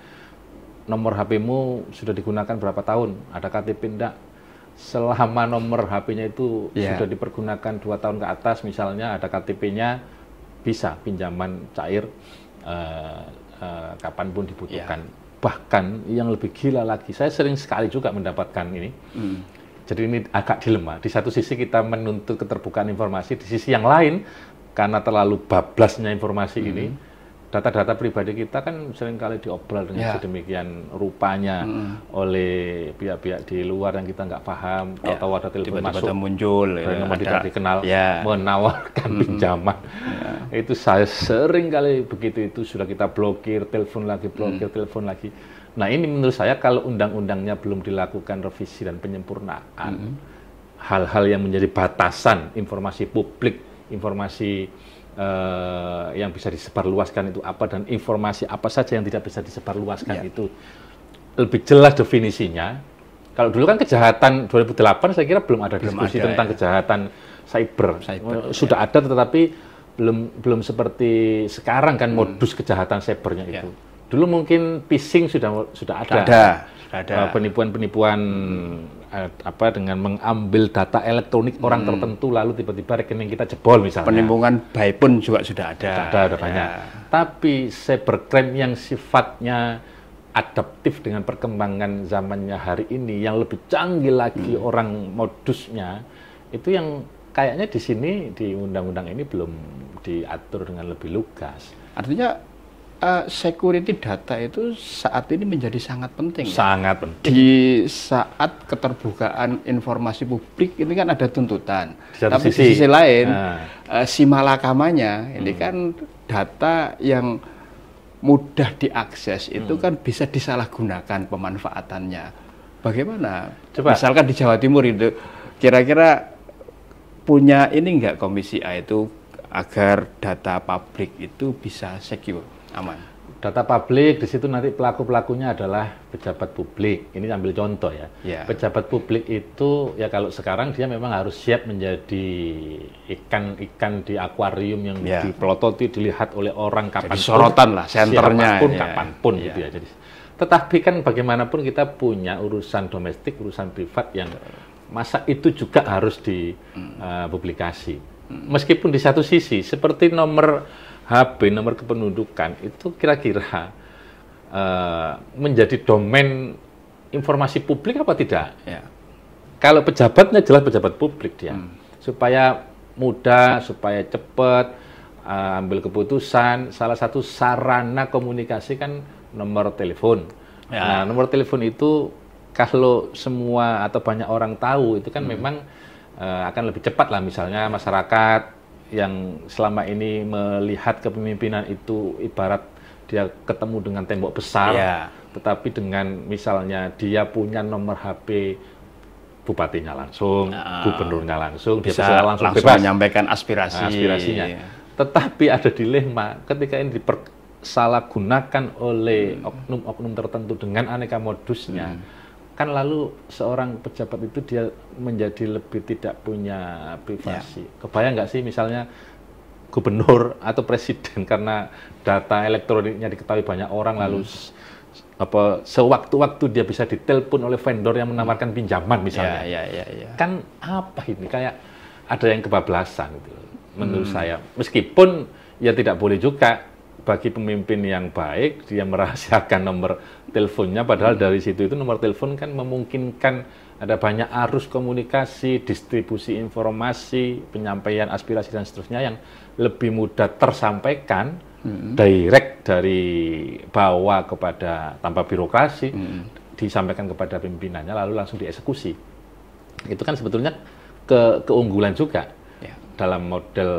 nomor HP-mu sudah digunakan berapa tahun, ada KTP enggak? Selama nomor HP-nya itu sudah dipergunakan 2 tahun ke atas misalnya, ada KTP-nya, bisa pinjaman cair kapanpun dibutuhkan. Bahkan yang lebih gila lagi, saya sering sekali juga mendapatkan ini. Jadi ini agak dilema. Di satu sisi kita menuntut keterbukaan informasi, di sisi yang lain karena terlalu bablasnya informasi ini, data-data pribadi kita kan seringkali diobrol dengan sedemikian rupanya oleh pihak-pihak di luar yang kita nggak paham. Tahu-tahu ada telepon tiba-tiba masuk, muncul, dari nomor tidak dikenal, menawarkan pinjaman. Itu saya sering kali begitu, itu sudah kita blokir, telepon lagi, blokir, telepon lagi. Nah ini menurut saya kalau undang-undangnya belum dilakukan revisi dan penyempurnaan, hal-hal yang menjadi batasan informasi publik, informasi yang bisa disebarluaskan itu apa, dan informasi apa saja yang tidak bisa disebarluaskan itu lebih jelas definisinya. Kalau dulu kan kejahatan 2008 saya kira belum ada diskusi tentang kejahatan cyber. Sudah ada, tetapi belum seperti sekarang kan modus kejahatan cybernya itu. Dulu mungkin phishing sudah ada. Penipuan-penipuan dengan mengambil data elektronik orang tertentu lalu tiba-tiba rekening kita jebol misalnya. Penipuan by pun juga sudah ada. Ada banyak. Tapi cybercrime yang sifatnya adaptif dengan perkembangan zamannya hari ini, yang lebih canggih lagi orang modusnya, itu yang kayaknya di sini di undang-undang ini belum diatur dengan lebih lugas. Artinya security data itu saat ini menjadi sangat penting. Sangat penting. Di saat keterbukaan informasi publik ini kan ada tuntutan. Tapi di sisi lain, si malakamanya ini kan data yang mudah diakses itu kan bisa disalahgunakan pemanfaatannya. Bagaimana? Coba. Misalkan di Jawa Timur itu, kira-kira punya ini enggak Komisi A itu agar data publik itu bisa secure? Aman. Data publik, di situ nanti pelaku-pelakunya adalah pejabat publik. Ini ambil contoh ya. Pejabat publik itu ya kalau sekarang dia memang harus siap menjadi ikan di akuarium yang dipelototi, dilihat oleh orang kapanpun. Jadi sorotan lah, senternya. Kapanpun gitu ya. Jadi, tetapi kan bagaimanapun kita punya urusan domestik, urusan privat yang masa itu juga harus dipublikasi. Meskipun di satu sisi seperti nomor HP, nomor kependudukan itu kira-kira menjadi domain informasi publik apa tidak? Kalau pejabatnya jelas pejabat publik dia, supaya mudah, supaya cepat ambil keputusan. Salah satu sarana komunikasi kan nomor telepon. Nah, nomor telepon itu kalau semua atau banyak orang tahu itu kan memang akan lebih cepat lah. Misalnya masyarakat yang selama ini melihat kepemimpinan itu ibarat dia ketemu dengan tembok besar, tetapi dengan misalnya dia punya nomor HP bupatinya langsung, gubernurnya langsung, dia bisa langsung bebas menyampaikan aspirasinya. Tetapi ada dilema ketika ini dipersalahgunakan oleh oknum-oknum tertentu dengan aneka modusnya. Kan lalu seorang pejabat itu dia menjadi lebih tidak punya privasi. Kebayang nggak sih misalnya gubernur atau presiden karena data elektroniknya diketahui banyak orang lalu sewaktu-waktu dia bisa ditelepon oleh vendor yang menawarkan pinjaman misalnya. Kan apa ini, kayak ada yang kebablasan gitu menurut saya. Meskipun ya tidak boleh juga bagi pemimpin yang baik dia merahasiakan nomor teleponnya, padahal dari situ itu nomor telepon kan memungkinkan ada banyak arus komunikasi, distribusi informasi, penyampaian aspirasi dan seterusnya yang lebih mudah tersampaikan direct dari bawah kepada tanpa birokrasi, disampaikan kepada pimpinannya lalu langsung dieksekusi. Itu kan sebetulnya keunggulan juga dalam model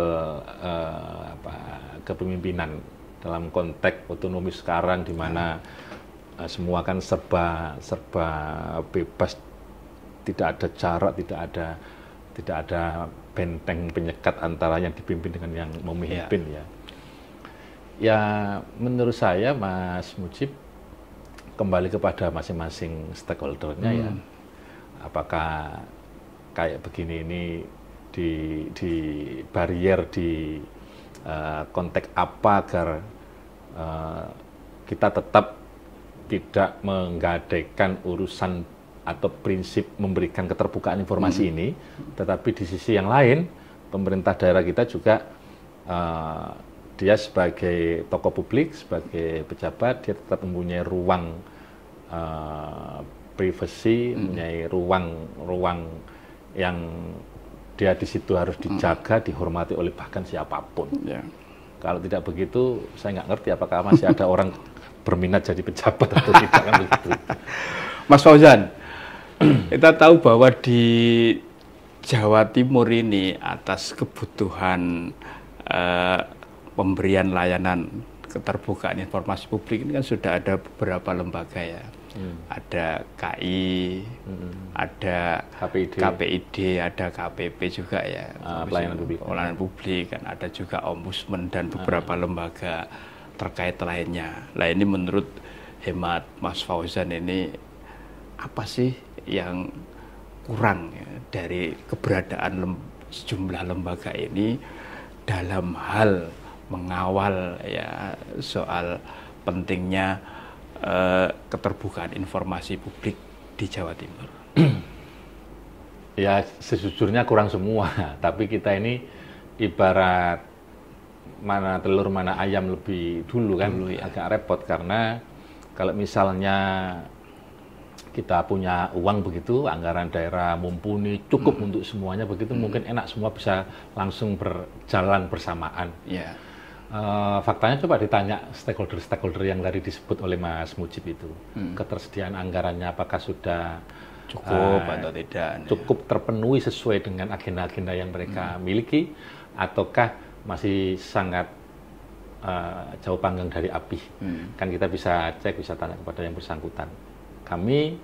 kepemimpinan dalam konteks otonomi sekarang di mana semua kan serba bebas, tidak ada jarak, tidak ada benteng penyekat antara yang dipimpin dengan yang memimpin Ya menurut saya Mas Mujib kembali kepada masing-masing stakeholdernya ya. Apakah kayak begini ini di barrier di konteks apa agar kita tetap tidak menggadaikan urusan atau prinsip memberikan keterbukaan informasi ini, tetapi di sisi yang lain pemerintah daerah kita juga dia sebagai tokoh publik, sebagai pejabat, dia tetap mempunyai ruang privasi, mempunyai ruang yang dia di situ harus dijaga, dihormati oleh bahkan siapapun. Yeah. Kalau tidak begitu, saya nggak ngerti apakah masih ada orang berminat jadi pejabat atau tidak kan begitu. Mas Fauzan, kita tahu bahwa di Jawa Timur ini atas kebutuhan pemberian layanan keterbukaan informasi publik ini kan sudah ada beberapa lembaga ya. Ada KI, ada KPID, ada KPP juga ya, pelayanan publik kan, ada juga Ombudsman dan beberapa lembaga terkait lainnya. Nah ini menurut hemat Mas Fauzan ini apa sih yang kurang ya, dari keberadaan sejumlah lembaga ini dalam hal mengawal ya soal pentingnya keterbukaan informasi publik di Jawa Timur? Ya sejujurnya kurang semua, tapi kita ini ibarat mana telur mana ayam lebih dulu kan, agak repot karena kalau misalnya kita punya uang begitu, anggaran daerah mumpuni, cukup untuk semuanya begitu, mungkin enak semua bisa langsung berjalan bersamaan. Yeah. Faktanya coba ditanya stakeholder yang tadi disebut oleh Mas Mujib itu, ketersediaan anggarannya apakah sudah cukup atau tidak? Cukup terpenuhi sesuai dengan agenda-agenda yang mereka miliki, ataukah masih sangat jauh panggang dari api? Kan kita bisa cek, bisa tanya kepada yang bersangkutan. Kami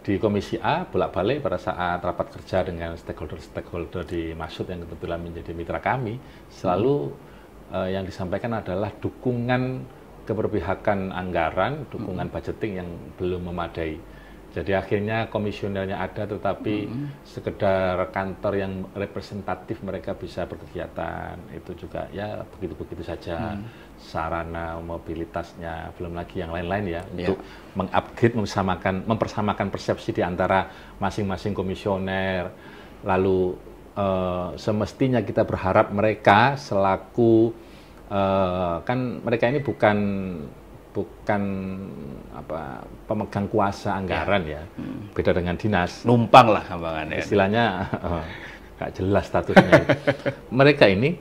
di Komisi A bolak-balik pada saat rapat kerja dengan stakeholder di Masud yang kebetulan menjadi mitra kami, selalu yang disampaikan adalah dukungan keberpihakan anggaran, dukungan budgeting yang belum memadai. Jadi akhirnya komisionernya ada, tetapi sekedar kantor yang representatif mereka bisa berkegiatan, itu juga ya begitu-begitu saja. Sarana mobilitasnya, belum lagi yang lain-lain ya, untuk mengupgrade, mempersamakan persepsi di antara masing-masing komisioner. Lalu semestinya kita berharap mereka selaku kan mereka ini bukan pemegang kuasa anggaran ya, beda dengan dinas, numpang lah gampangannya, istilahnya nggak jelas statusnya. Mereka ini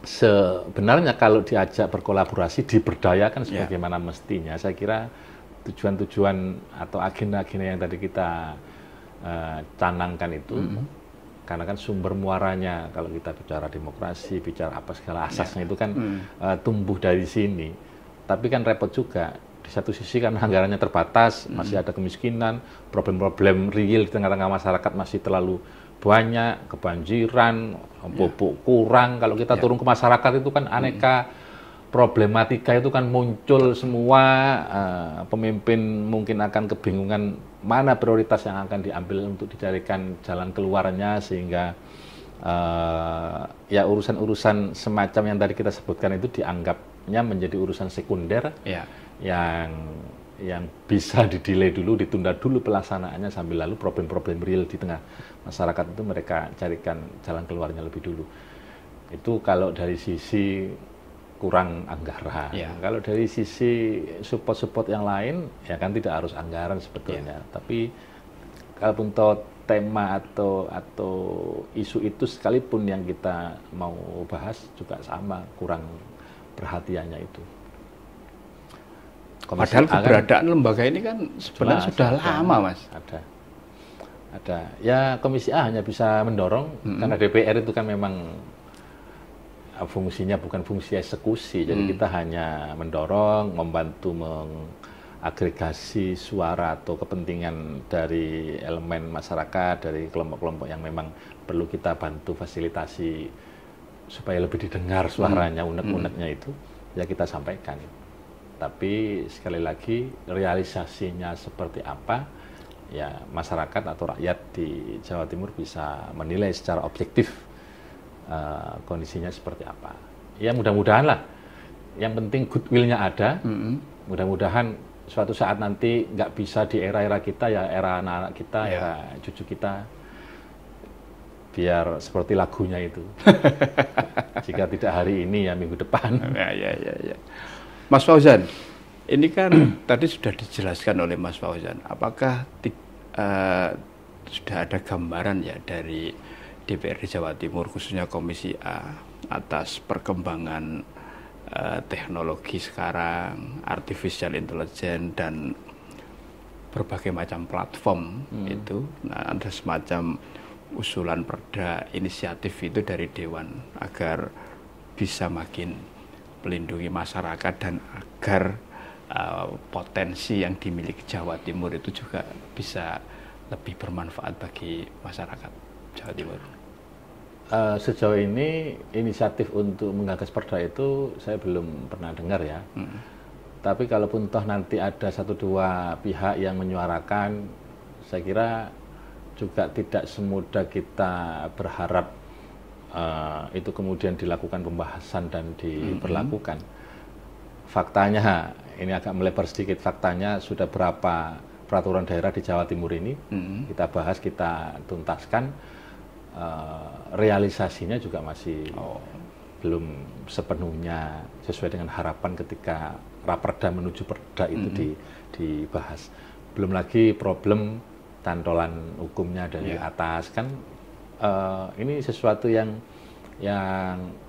sebenarnya kalau diajak berkolaborasi, diberdayakan sebagaimana mestinya, saya kira tujuan-tujuan atau agenda-agenda yang tadi kita canangkan itu, karena kan sumber muaranya kalau kita bicara demokrasi, bicara apa segala asasnya itu kan tumbuh dari sini. Tapi kan repot juga, di satu sisi kan anggarannya terbatas, masih ada kemiskinan, problem-problem real di tengah-tengah masyarakat masih terlalu banyak, kebanjiran, pupuk kurang. Kalau kita turun ke masyarakat itu kan aneka problematika itu kan muncul semua, pemimpin mungkin akan kebingungan mana prioritas yang akan diambil untuk dicarikan jalan keluarnya, sehingga ya urusan-urusan semacam yang tadi kita sebutkan itu dianggapnya menjadi urusan sekunder yang bisa didelay dulu, ditunda dulu pelaksanaannya sambil lalu problem-problem real di tengah masyarakat itu mereka carikan jalan keluarnya lebih dulu. Itu kalau dari sisi kurang anggaran. Kalau dari sisi support-support yang lain, ya kan tidak harus anggaran sebetulnya. Tapi kalaupun tema atau isu itu sekalipun yang kita mau bahas juga sama, kurang perhatiannya itu. Padahal keberadaan lembaga ini kan sebenarnya sudah lama, Mas. Ada. Ya Komisi A hanya bisa mendorong, karena DPR itu kan memang fungsinya bukan fungsi eksekusi, jadi kita hanya mendorong, membantu mengagregasi suara atau kepentingan dari elemen masyarakat, dari kelompok-kelompok yang memang perlu kita bantu fasilitasi supaya lebih didengar suaranya, unek-uneknya itu. ya kita sampaikan. Tapi sekali lagi realisasinya seperti apa, ya masyarakat atau rakyat di Jawa Timur bisa menilai secara objektif kondisinya seperti apa. Ya mudah-mudahan lah. Yang penting goodwill-nya ada. Mudah-mudahan suatu saat nanti nggak bisa di era-era kita, ya era anak-anak kita, era cucu kita, biar seperti lagunya itu. Jika tidak hari ini, ya minggu depan. Ya. Mas Fauzan, ini kan tadi sudah dijelaskan oleh Mas Fauzan. Apakah sudah ada gambaran ya dari DPRD Jawa Timur, khususnya Komisi A, atas perkembangan teknologi sekarang, artificial intelligence dan berbagai macam platform itu? Nah, ada semacam usulan perda inisiatif itu dari Dewan agar bisa makin melindungi masyarakat dan agar potensi yang dimiliki Jawa Timur itu juga bisa lebih bermanfaat bagi masyarakat Jawa Timur. Sejauh ini inisiatif untuk menggagas perda itu saya belum pernah dengar ya. Tapi kalaupun toh nanti ada 1-2 pihak yang menyuarakan, saya kira juga tidak semudah kita berharap itu kemudian dilakukan pembahasan dan diberlakukan. Faktanya, ini agak melebar sedikit, faktanya sudah berapa peraturan daerah di Jawa Timur ini kita bahas, kita tuntaskan, realisasinya juga masih belum sepenuhnya sesuai dengan harapan ketika raperda menuju perda itu dibahas. Belum lagi problem cantolan hukumnya dari atas kan. Ini sesuatu yang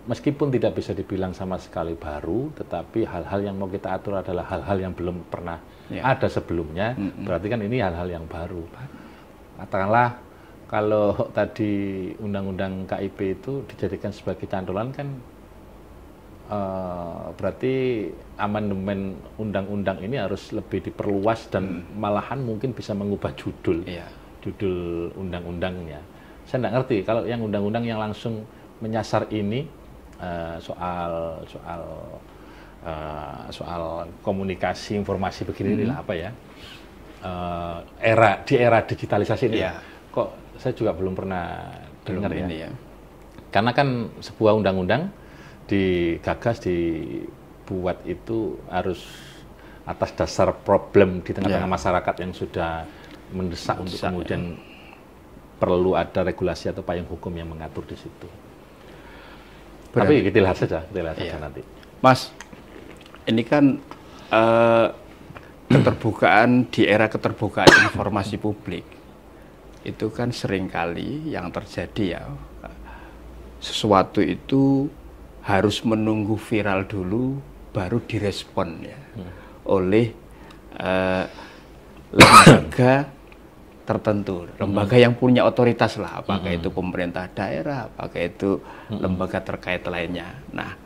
meskipun tidak bisa dibilang sama sekali baru, tetapi hal-hal yang mau kita atur adalah hal-hal yang belum pernah ada sebelumnya. Berarti kan ini hal-hal yang baru. Katakanlah kalau tadi undang-undang KIP itu dijadikan sebagai cantolan kan, berarti amandemen undang-undang ini harus lebih diperluas dan malahan mungkin bisa mengubah judul undang-undangnya. Saya tidak ngerti kalau yang undang-undang yang langsung menyasar ini soal komunikasi informasi begini lah apa ya, era digitalisasi ini kok saya juga belum pernah dengar ya. Karena kan sebuah undang-undang digagas, dibuat itu harus atas dasar problem di tengah-tengah masyarakat yang sudah mendesak untuk kemudian perlu ada regulasi atau payung hukum yang mengatur di situ. Tapi kita lihat saja nanti. Mas, ini kan keterbukaan di era keterbukaan informasi publik itu kan seringkali yang terjadi ya, sesuatu itu harus menunggu viral dulu baru direspon ya oleh lembaga tertentu, lembaga yang punya otoritas lah, apakah itu pemerintah daerah, apakah itu lembaga terkait lainnya. Nah,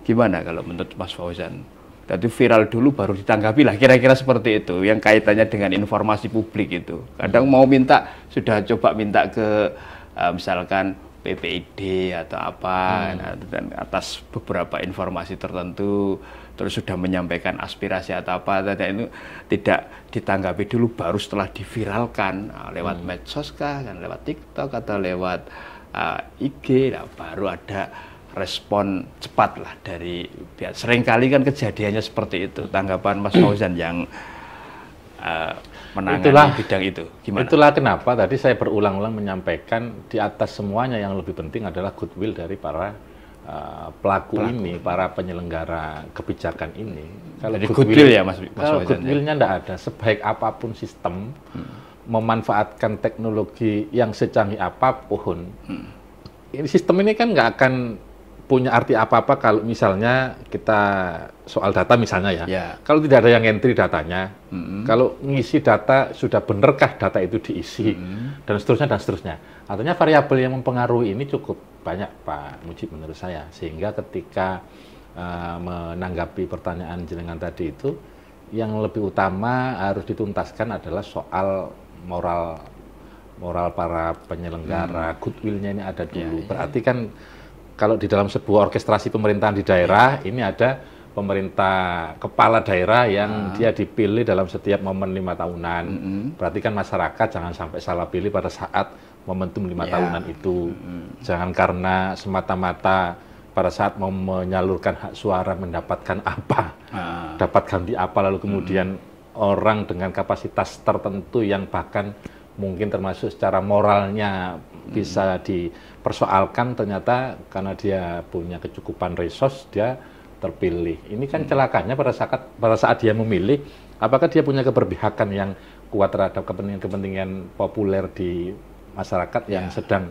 gimana kalau menurut Mas Fauzan? Tadi viral dulu baru ditanggapi lah, kira-kira seperti itu, yang kaitannya dengan informasi publik itu. Kadang mau minta, sudah coba minta ke misalkan PPID atau apa, dan atas beberapa informasi tertentu, terus sudah menyampaikan aspirasi atau apa, dan itu tidak ditanggapi dulu, baru setelah diviralkan lewat medsos kah, kan lewat TikTok atau lewat IG, nah, baru ada respon cepat lah dari pihak. Seringkali kan kejadiannya seperti itu. Tanggapan Mas Fauzan yang menangani bidang itu gimana? Itulah kenapa tadi saya berulang-ulang menyampaikan di atas semuanya yang lebih penting adalah goodwill dari para pelaku ini, para penyelenggara kebijakan ini. Kalau goodwill ya Mas kalau goodwillnya tidak ada, sebaik apapun sistem, memanfaatkan teknologi yang secanggih apapun, ini sistem ini kan nggak akan punya arti apa-apa kalau misalnya kita soal data misalnya ya. Kalau tidak ada yang entry datanya, kalau ngisi data sudah benarkah data itu diisi, dan seterusnya. Artinya variabel yang mempengaruhi ini cukup banyak Pak Mujib menurut saya, sehingga ketika menanggapi pertanyaan jenengan tadi itu, yang lebih utama harus dituntaskan adalah soal moral para penyelenggara, goodwill-nya ini ada dulu. Berarti kan kalau di dalam sebuah orkestrasi pemerintahan di daerah, ini ada pemerintah kepala daerah yang dia dipilih dalam setiap momen 5 tahunan. Berarti kan masyarakat jangan sampai salah pilih pada saat momentum 5 tahunan itu. Jangan karena semata-mata pada saat mau menyalurkan hak suara mendapatkan apa, dapat ganti apa, lalu kemudian orang dengan kapasitas tertentu yang bahkan mungkin termasuk secara moralnya bisa dipersoalkan, ternyata karena dia punya kecukupan resource dia terpilih. Ini kan celakanya pada saat dia memilih, apakah dia punya keberpihakan yang kuat terhadap kepentingan populer di masyarakat yang sedang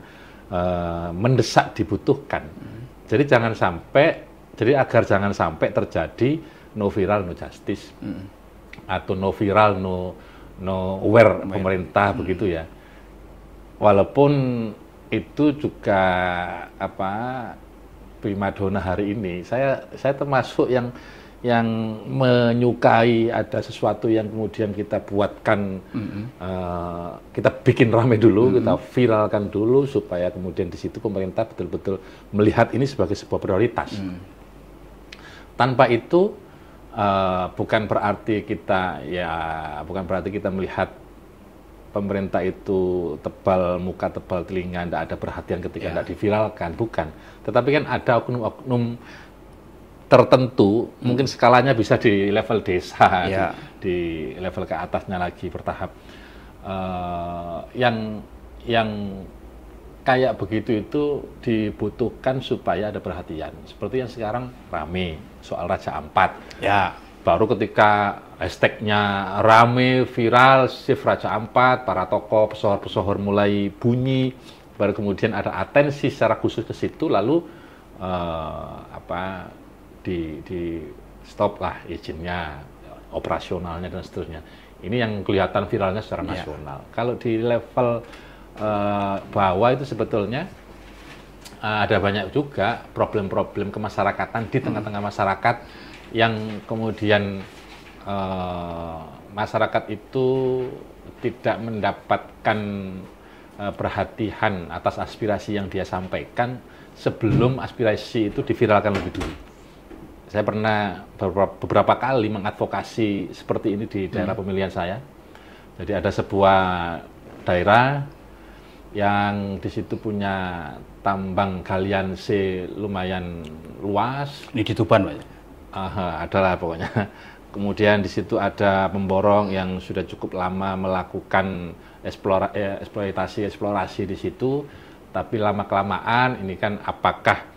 mendesak dibutuhkan. Jadi agar jangan sampai terjadi no viral no justice atau no viral no aware pemerintah begitu ya. Walaupun itu juga primadona hari ini, saya termasuk yang menyukai ada sesuatu yang kemudian kita buatkan, kita bikin rame dulu, kita viralkan dulu supaya kemudian di situ pemerintah betul-betul melihat ini sebagai sebuah prioritas. Tanpa itu bukan berarti kita melihat pemerintah itu tebal muka, tebal telinga, tidak ada perhatian ketika tidak diviralkan, bukan. Tetapi kan ada oknum-oknum tertentu, mungkin skalanya bisa di level desa, di level ke atasnya lagi bertahap, yang kayak begitu itu dibutuhkan supaya ada perhatian. Seperti yang sekarang rame soal Raja Ampat. Ya. Baru ketika hashtagnya rame, viral, shift Raja Ampat, para tokoh, pesohor-pesohor mulai bunyi, baru kemudian ada atensi secara khusus ke situ, lalu di stop lah izinnya, operasionalnya dan seterusnya. Ini yang kelihatan viralnya secara nasional. Kalau di level bawah itu sebetulnya ada banyak juga problem-problem kemasyarakatan di tengah-tengah masyarakat yang kemudian masyarakat itu tidak mendapatkan perhatian atas aspirasi yang dia sampaikan sebelum aspirasi itu diviralkan lebih dulu. Saya pernah beberapa kali mengadvokasi seperti ini di daerah pemilihan saya. Jadi ada sebuah daerah yang di situ punya tambang galian C lumayan luas. Ini di Tuban, Pak? Adalah pokoknya. Kemudian di situ ada pemborong yang sudah cukup lama melakukan eksplorasi di situ. Tapi lama-kelamaan ini kan apakah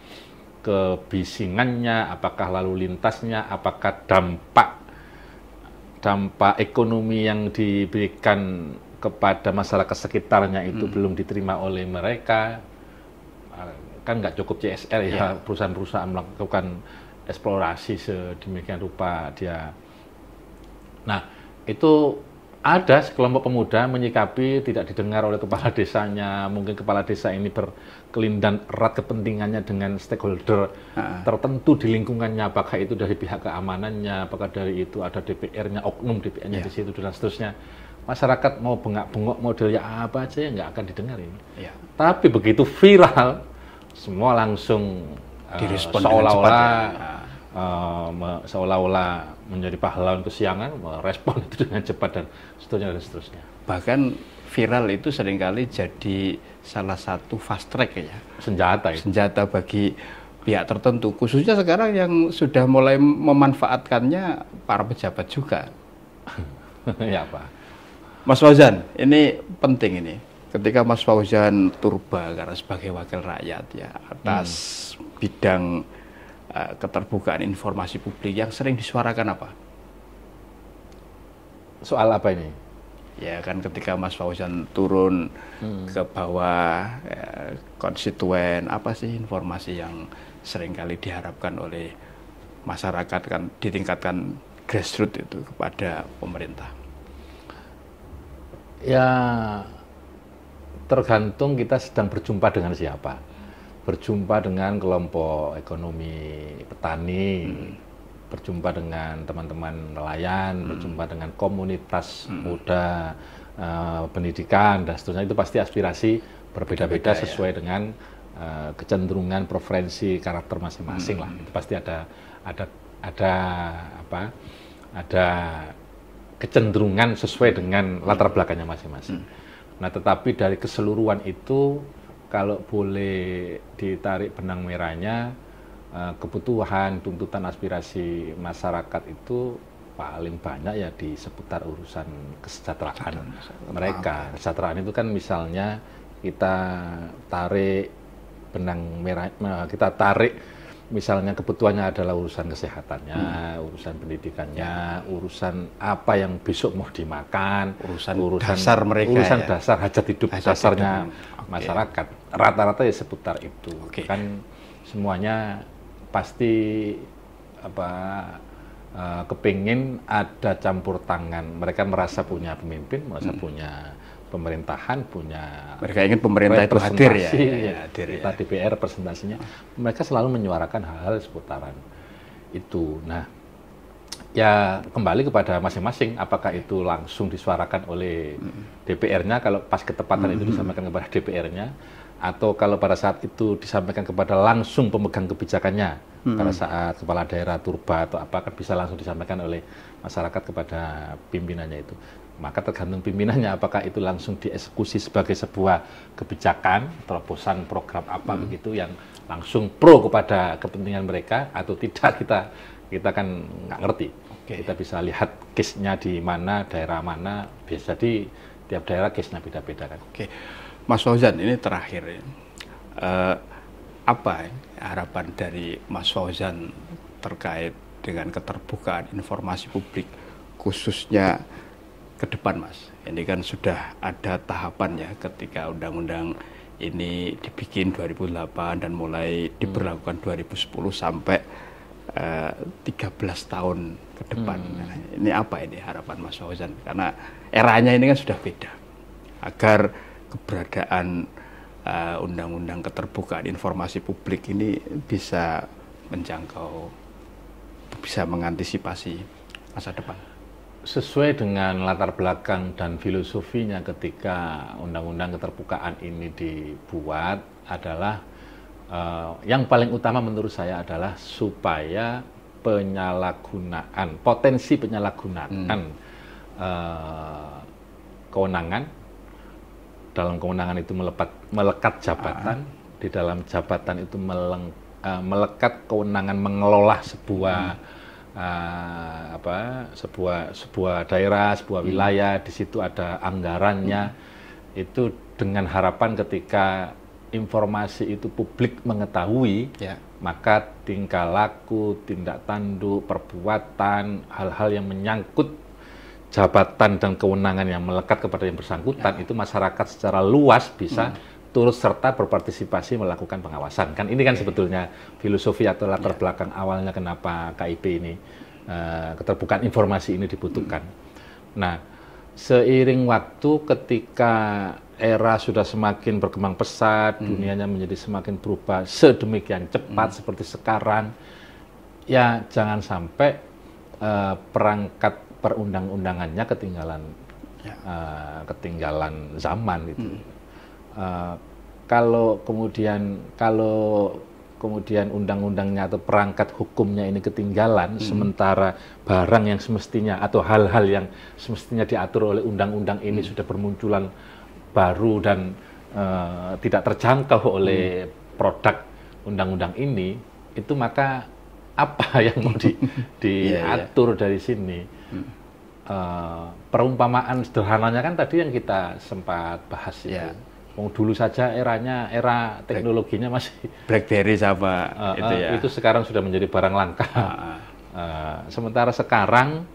kebisingannya, apakah lalu lintasnya, apakah dampak ekonomi yang diberikan kepada masyarakat sekitarnya itu belum diterima oleh mereka. Kan nggak cukup CSR ya, perusahaan-perusahaan melakukan eksplorasi sedemikian rupa dia. Nah, itu ada sekelompok pemuda menyikapi tidak didengar oleh kepala desanya, mungkin kepala desa ini berkelindan erat kepentingannya dengan stakeholder tertentu di lingkungannya, apakah itu dari pihak keamanannya, apakah dari itu ada DPR-nya, oknum DPR-nya di situ dan seterusnya. Masyarakat mau bengak-bengok modelnya apa aja ya nggak akan didengar ini. Tapi begitu viral, semua langsung seolah-olah menjadi pahlawan kesiangan, merespon itu dengan cepat dan seterusnya. Bahkan viral itu seringkali jadi salah satu fast track ya. Senjata bagi pihak tertentu, khususnya sekarang yang sudah mulai memanfaatkannya para pejabat juga. Ya, Pak. Mas Fauzan, ini penting ini. Ketika Mas Fauzan turba karena sebagai wakil rakyat ya atas bidang keterbukaan informasi publik yang sering disuarakan apa? Soal apa ini? Ya kan ketika Mas Fauzan turun ke bawah konstituen, apa sih informasi yang seringkali diharapkan oleh masyarakat kan ditingkatkan grassroots itu kepada pemerintah? Ya tergantung kita sedang berjumpa dengan siapa. Berjumpa dengan kelompok ekonomi petani, berjumpa dengan teman-teman nelayan, berjumpa dengan komunitas muda, pendidikan dan seterusnya, itu pasti aspirasi berbeda-beda sesuai dengan kecenderungan, preferensi, karakter masing-masing lah. Itu pasti ada kecenderungan sesuai dengan latar belakangnya masing-masing. Nah, tetapi dari keseluruhan itu, kalau boleh ditarik benang merahnya, kebutuhan, tuntutan, aspirasi masyarakat itu paling banyak ya di seputar urusan kesejahteraan mereka. Kesejahteraan itu kan misalnya kita tarik benang merah, kita tarik misalnya kebutuhannya adalah urusan kesehatannya, urusan pendidikannya, urusan apa yang besok mau dimakan, urusan dasar mereka, urusan dasar hajat hidup dasarnya masyarakat. Rata-rata ya seputar itu. Kan semuanya pasti kepingin ada campur tangan. Mereka merasa punya pemimpin, merasa punya pemerintahan, punya mereka ingin pemerintah itu hadir ya, kita DPR presentasinya, mereka selalu menyuarakan hal-hal seputaran itu. Nah, ya kembali kepada masing-masing, apakah itu langsung disuarakan oleh DPR-nya kalau pas ketepatan itu disampaikan kepada DPR-nya, atau kalau pada saat itu disampaikan kepada langsung pemegang kebijakannya, pada saat kepala daerah turba atau apa, kan bisa langsung disampaikan oleh masyarakat kepada pimpinannya itu. Maka tergantung pimpinannya, apakah itu langsung dieksekusi sebagai sebuah kebijakan, terobosan program apa begitu yang langsung pro kepada kepentingan mereka atau tidak, kita kan nggak ngerti. Kita bisa lihat case-nya di mana, daerah mana, biasa di tiap daerah case-nya beda-beda kan. Mas Fauzan, ini terakhir ya. Apa harapan dari Mas Fauzan terkait dengan keterbukaan informasi publik, khususnya ke depan, Mas? Ini kan sudah ada tahapan ya, ketika undang-undang ini dibikin 2008 dan mulai diberlakukan 2010 sampai 13 tahun ke depan. Nah, ini apa ini harapan Mas Fauzan? Karena eranya ini kan sudah beda. Agar keberadaan undang-undang keterbukaan informasi publik ini bisa menjangkau, bisa mengantisipasi masa depan. Sesuai dengan latar belakang dan filosofinya ketika undang-undang keterbukaan ini dibuat adalah yang paling utama menurut saya adalah supaya potensi penyalahgunaan kewenangan, dalam kewenangan itu melekat jabatan, di dalam jabatan itu melekat kewenangan mengelola sebuah daerah, sebuah wilayah, di situ ada anggarannya. Itu dengan harapan ketika informasi itu publik mengetahui, maka tingkah laku, tindak tanduk, perbuatan, hal-hal yang menyangkut jabatan dan kewenangan yang melekat kepada yang bersangkutan, itu masyarakat secara luas bisa turut serta berpartisipasi melakukan pengawasan. Kan ini kan sebetulnya filosofi atau latar belakang awalnya kenapa KIP ini, keterbukaan informasi ini dibutuhkan. Nah, seiring waktu ketika era sudah semakin berkembang pesat, dunianya menjadi semakin berubah sedemikian cepat seperti sekarang, ya jangan sampai perangkat perundang-undangannya ketinggalan zaman gitu. Kalau kemudian undang-undangnya atau perangkat hukumnya ini ketinggalan, sementara barang yang semestinya atau hal-hal yang semestinya diatur oleh undang-undang ini sudah bermunculan baru dan tidak terjangkau oleh produk undang-undang ini, itu maka apa yang mau diatur dari sini? Perumpamaan sederhananya kan tadi yang kita sempat bahas itu. Dulu saja era teknologinya masih BlackBerry sama itu ya. Itu sekarang sudah menjadi barang langka. Sementara sekarang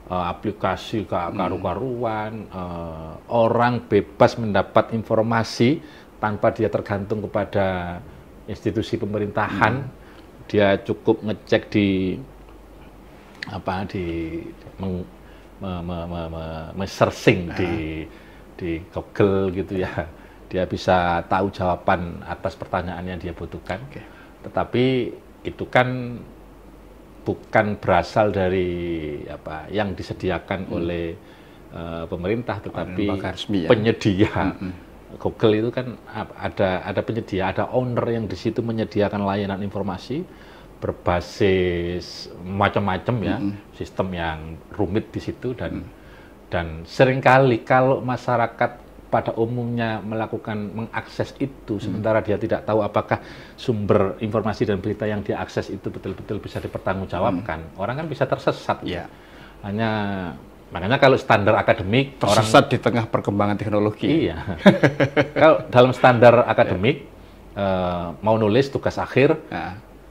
aplikasi karu-karuan, orang bebas mendapat informasi tanpa dia tergantung kepada institusi pemerintahan. Dia cukup ngecek searching di Google gitu ya. Dia bisa tahu jawaban atas pertanyaan yang dia butuhkan. Tetapi itu kan bukan berasal dari yang disediakan oleh pemerintah, tetapi penyedia Google itu kan ada penyedia, ada owner yang di situ menyediakan layanan informasi berbasis macam-macam ya, sistem yang rumit di situ dan seringkali kalau masyarakat pada umumnya mengakses itu sementara dia tidak tahu apakah sumber informasi dan berita yang dia akses itu betul-betul bisa dipertanggungjawabkan, orang kan bisa tersesat. Ya. Makanya kalau standar akademik tersesat di tengah perkembangan teknologi. Iya. Kalau dalam standar akademik mau nulis tugas akhir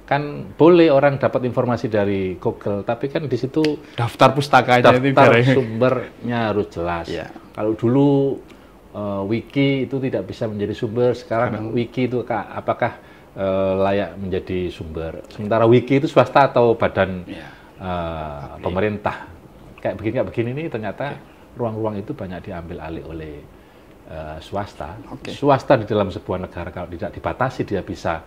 kan boleh orang dapat informasi dari Google, tapi kan di situ daftar pustakanya daftar sumbernya harus jelas. Ya. Kalau dulu wiki itu tidak bisa menjadi sumber, sekarang wiki itu apakah layak menjadi sumber? Sementara wiki itu swasta atau badan pemerintah. Kayak begini ini ternyata ruang-ruang itu banyak diambil alih oleh swasta. Swasta di dalam sebuah negara kalau tidak dibatasi dia bisa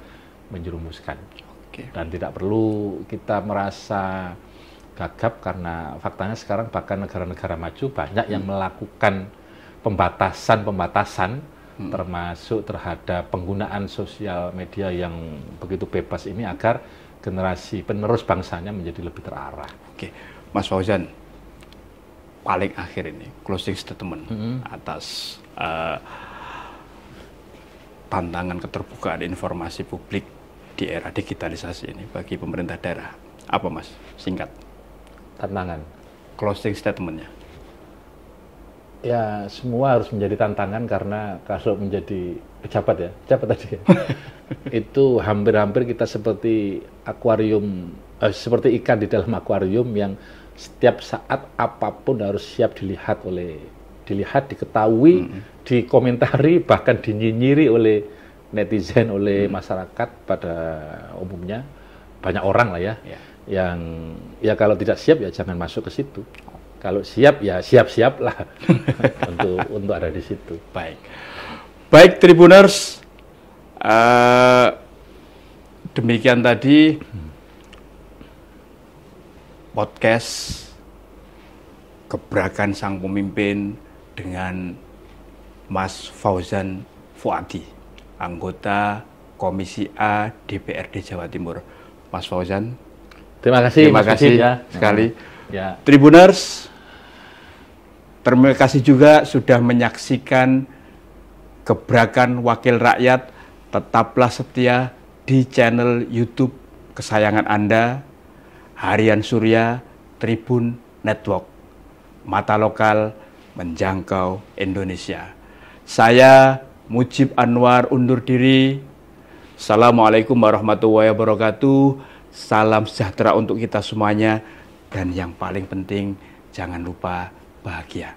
menjerumuskan. Dan tidak perlu kita merasa gagap karena faktanya sekarang bahkan negara-negara maju banyak yang melakukan pembatasan termasuk terhadap penggunaan sosial media yang begitu bebas ini agar generasi penerus bangsanya menjadi lebih terarah. Oke, Mas Fauzan, paling akhir ini closing statement atas tantangan keterbukaan informasi publik di era digitalisasi ini bagi pemerintah daerah. Apa Mas? Singkat. Tantangan. Closing statementnya. Ya, semua harus menjadi tantangan karena kalau menjadi pejabat tadi ya, itu hampir-hampir kita seperti akuarium, seperti ikan di dalam akuarium yang setiap saat apapun harus siap dilihat, diketahui, dikomentari, bahkan dinyinyiri oleh netizen, oleh masyarakat pada umumnya, banyak orang lah ya, yang ya kalau tidak siap ya jangan masuk ke situ. Kalau siap ya siap-siaplah untuk ada di situ. Baik Tribuners, demikian tadi podcast Gebrakan Sang Pemimpin dengan Mas Fauzan Fuadi, anggota Komisi A DPRD Jawa Timur. Mas Fauzan, terima kasih ya, sekali. Ya. Tribuners, terima kasih juga sudah menyaksikan Gebrakan Wakil Rakyat. Tetaplah setia di channel YouTube kesayangan Anda, Harian Surya Tribun Network. Mata lokal menjangkau Indonesia. Saya Mujib Anwar undur diri. Assalamualaikum warahmatullahi wabarakatuh. Salam sejahtera untuk kita semuanya. Dan yang paling penting, jangan lupa bahagia.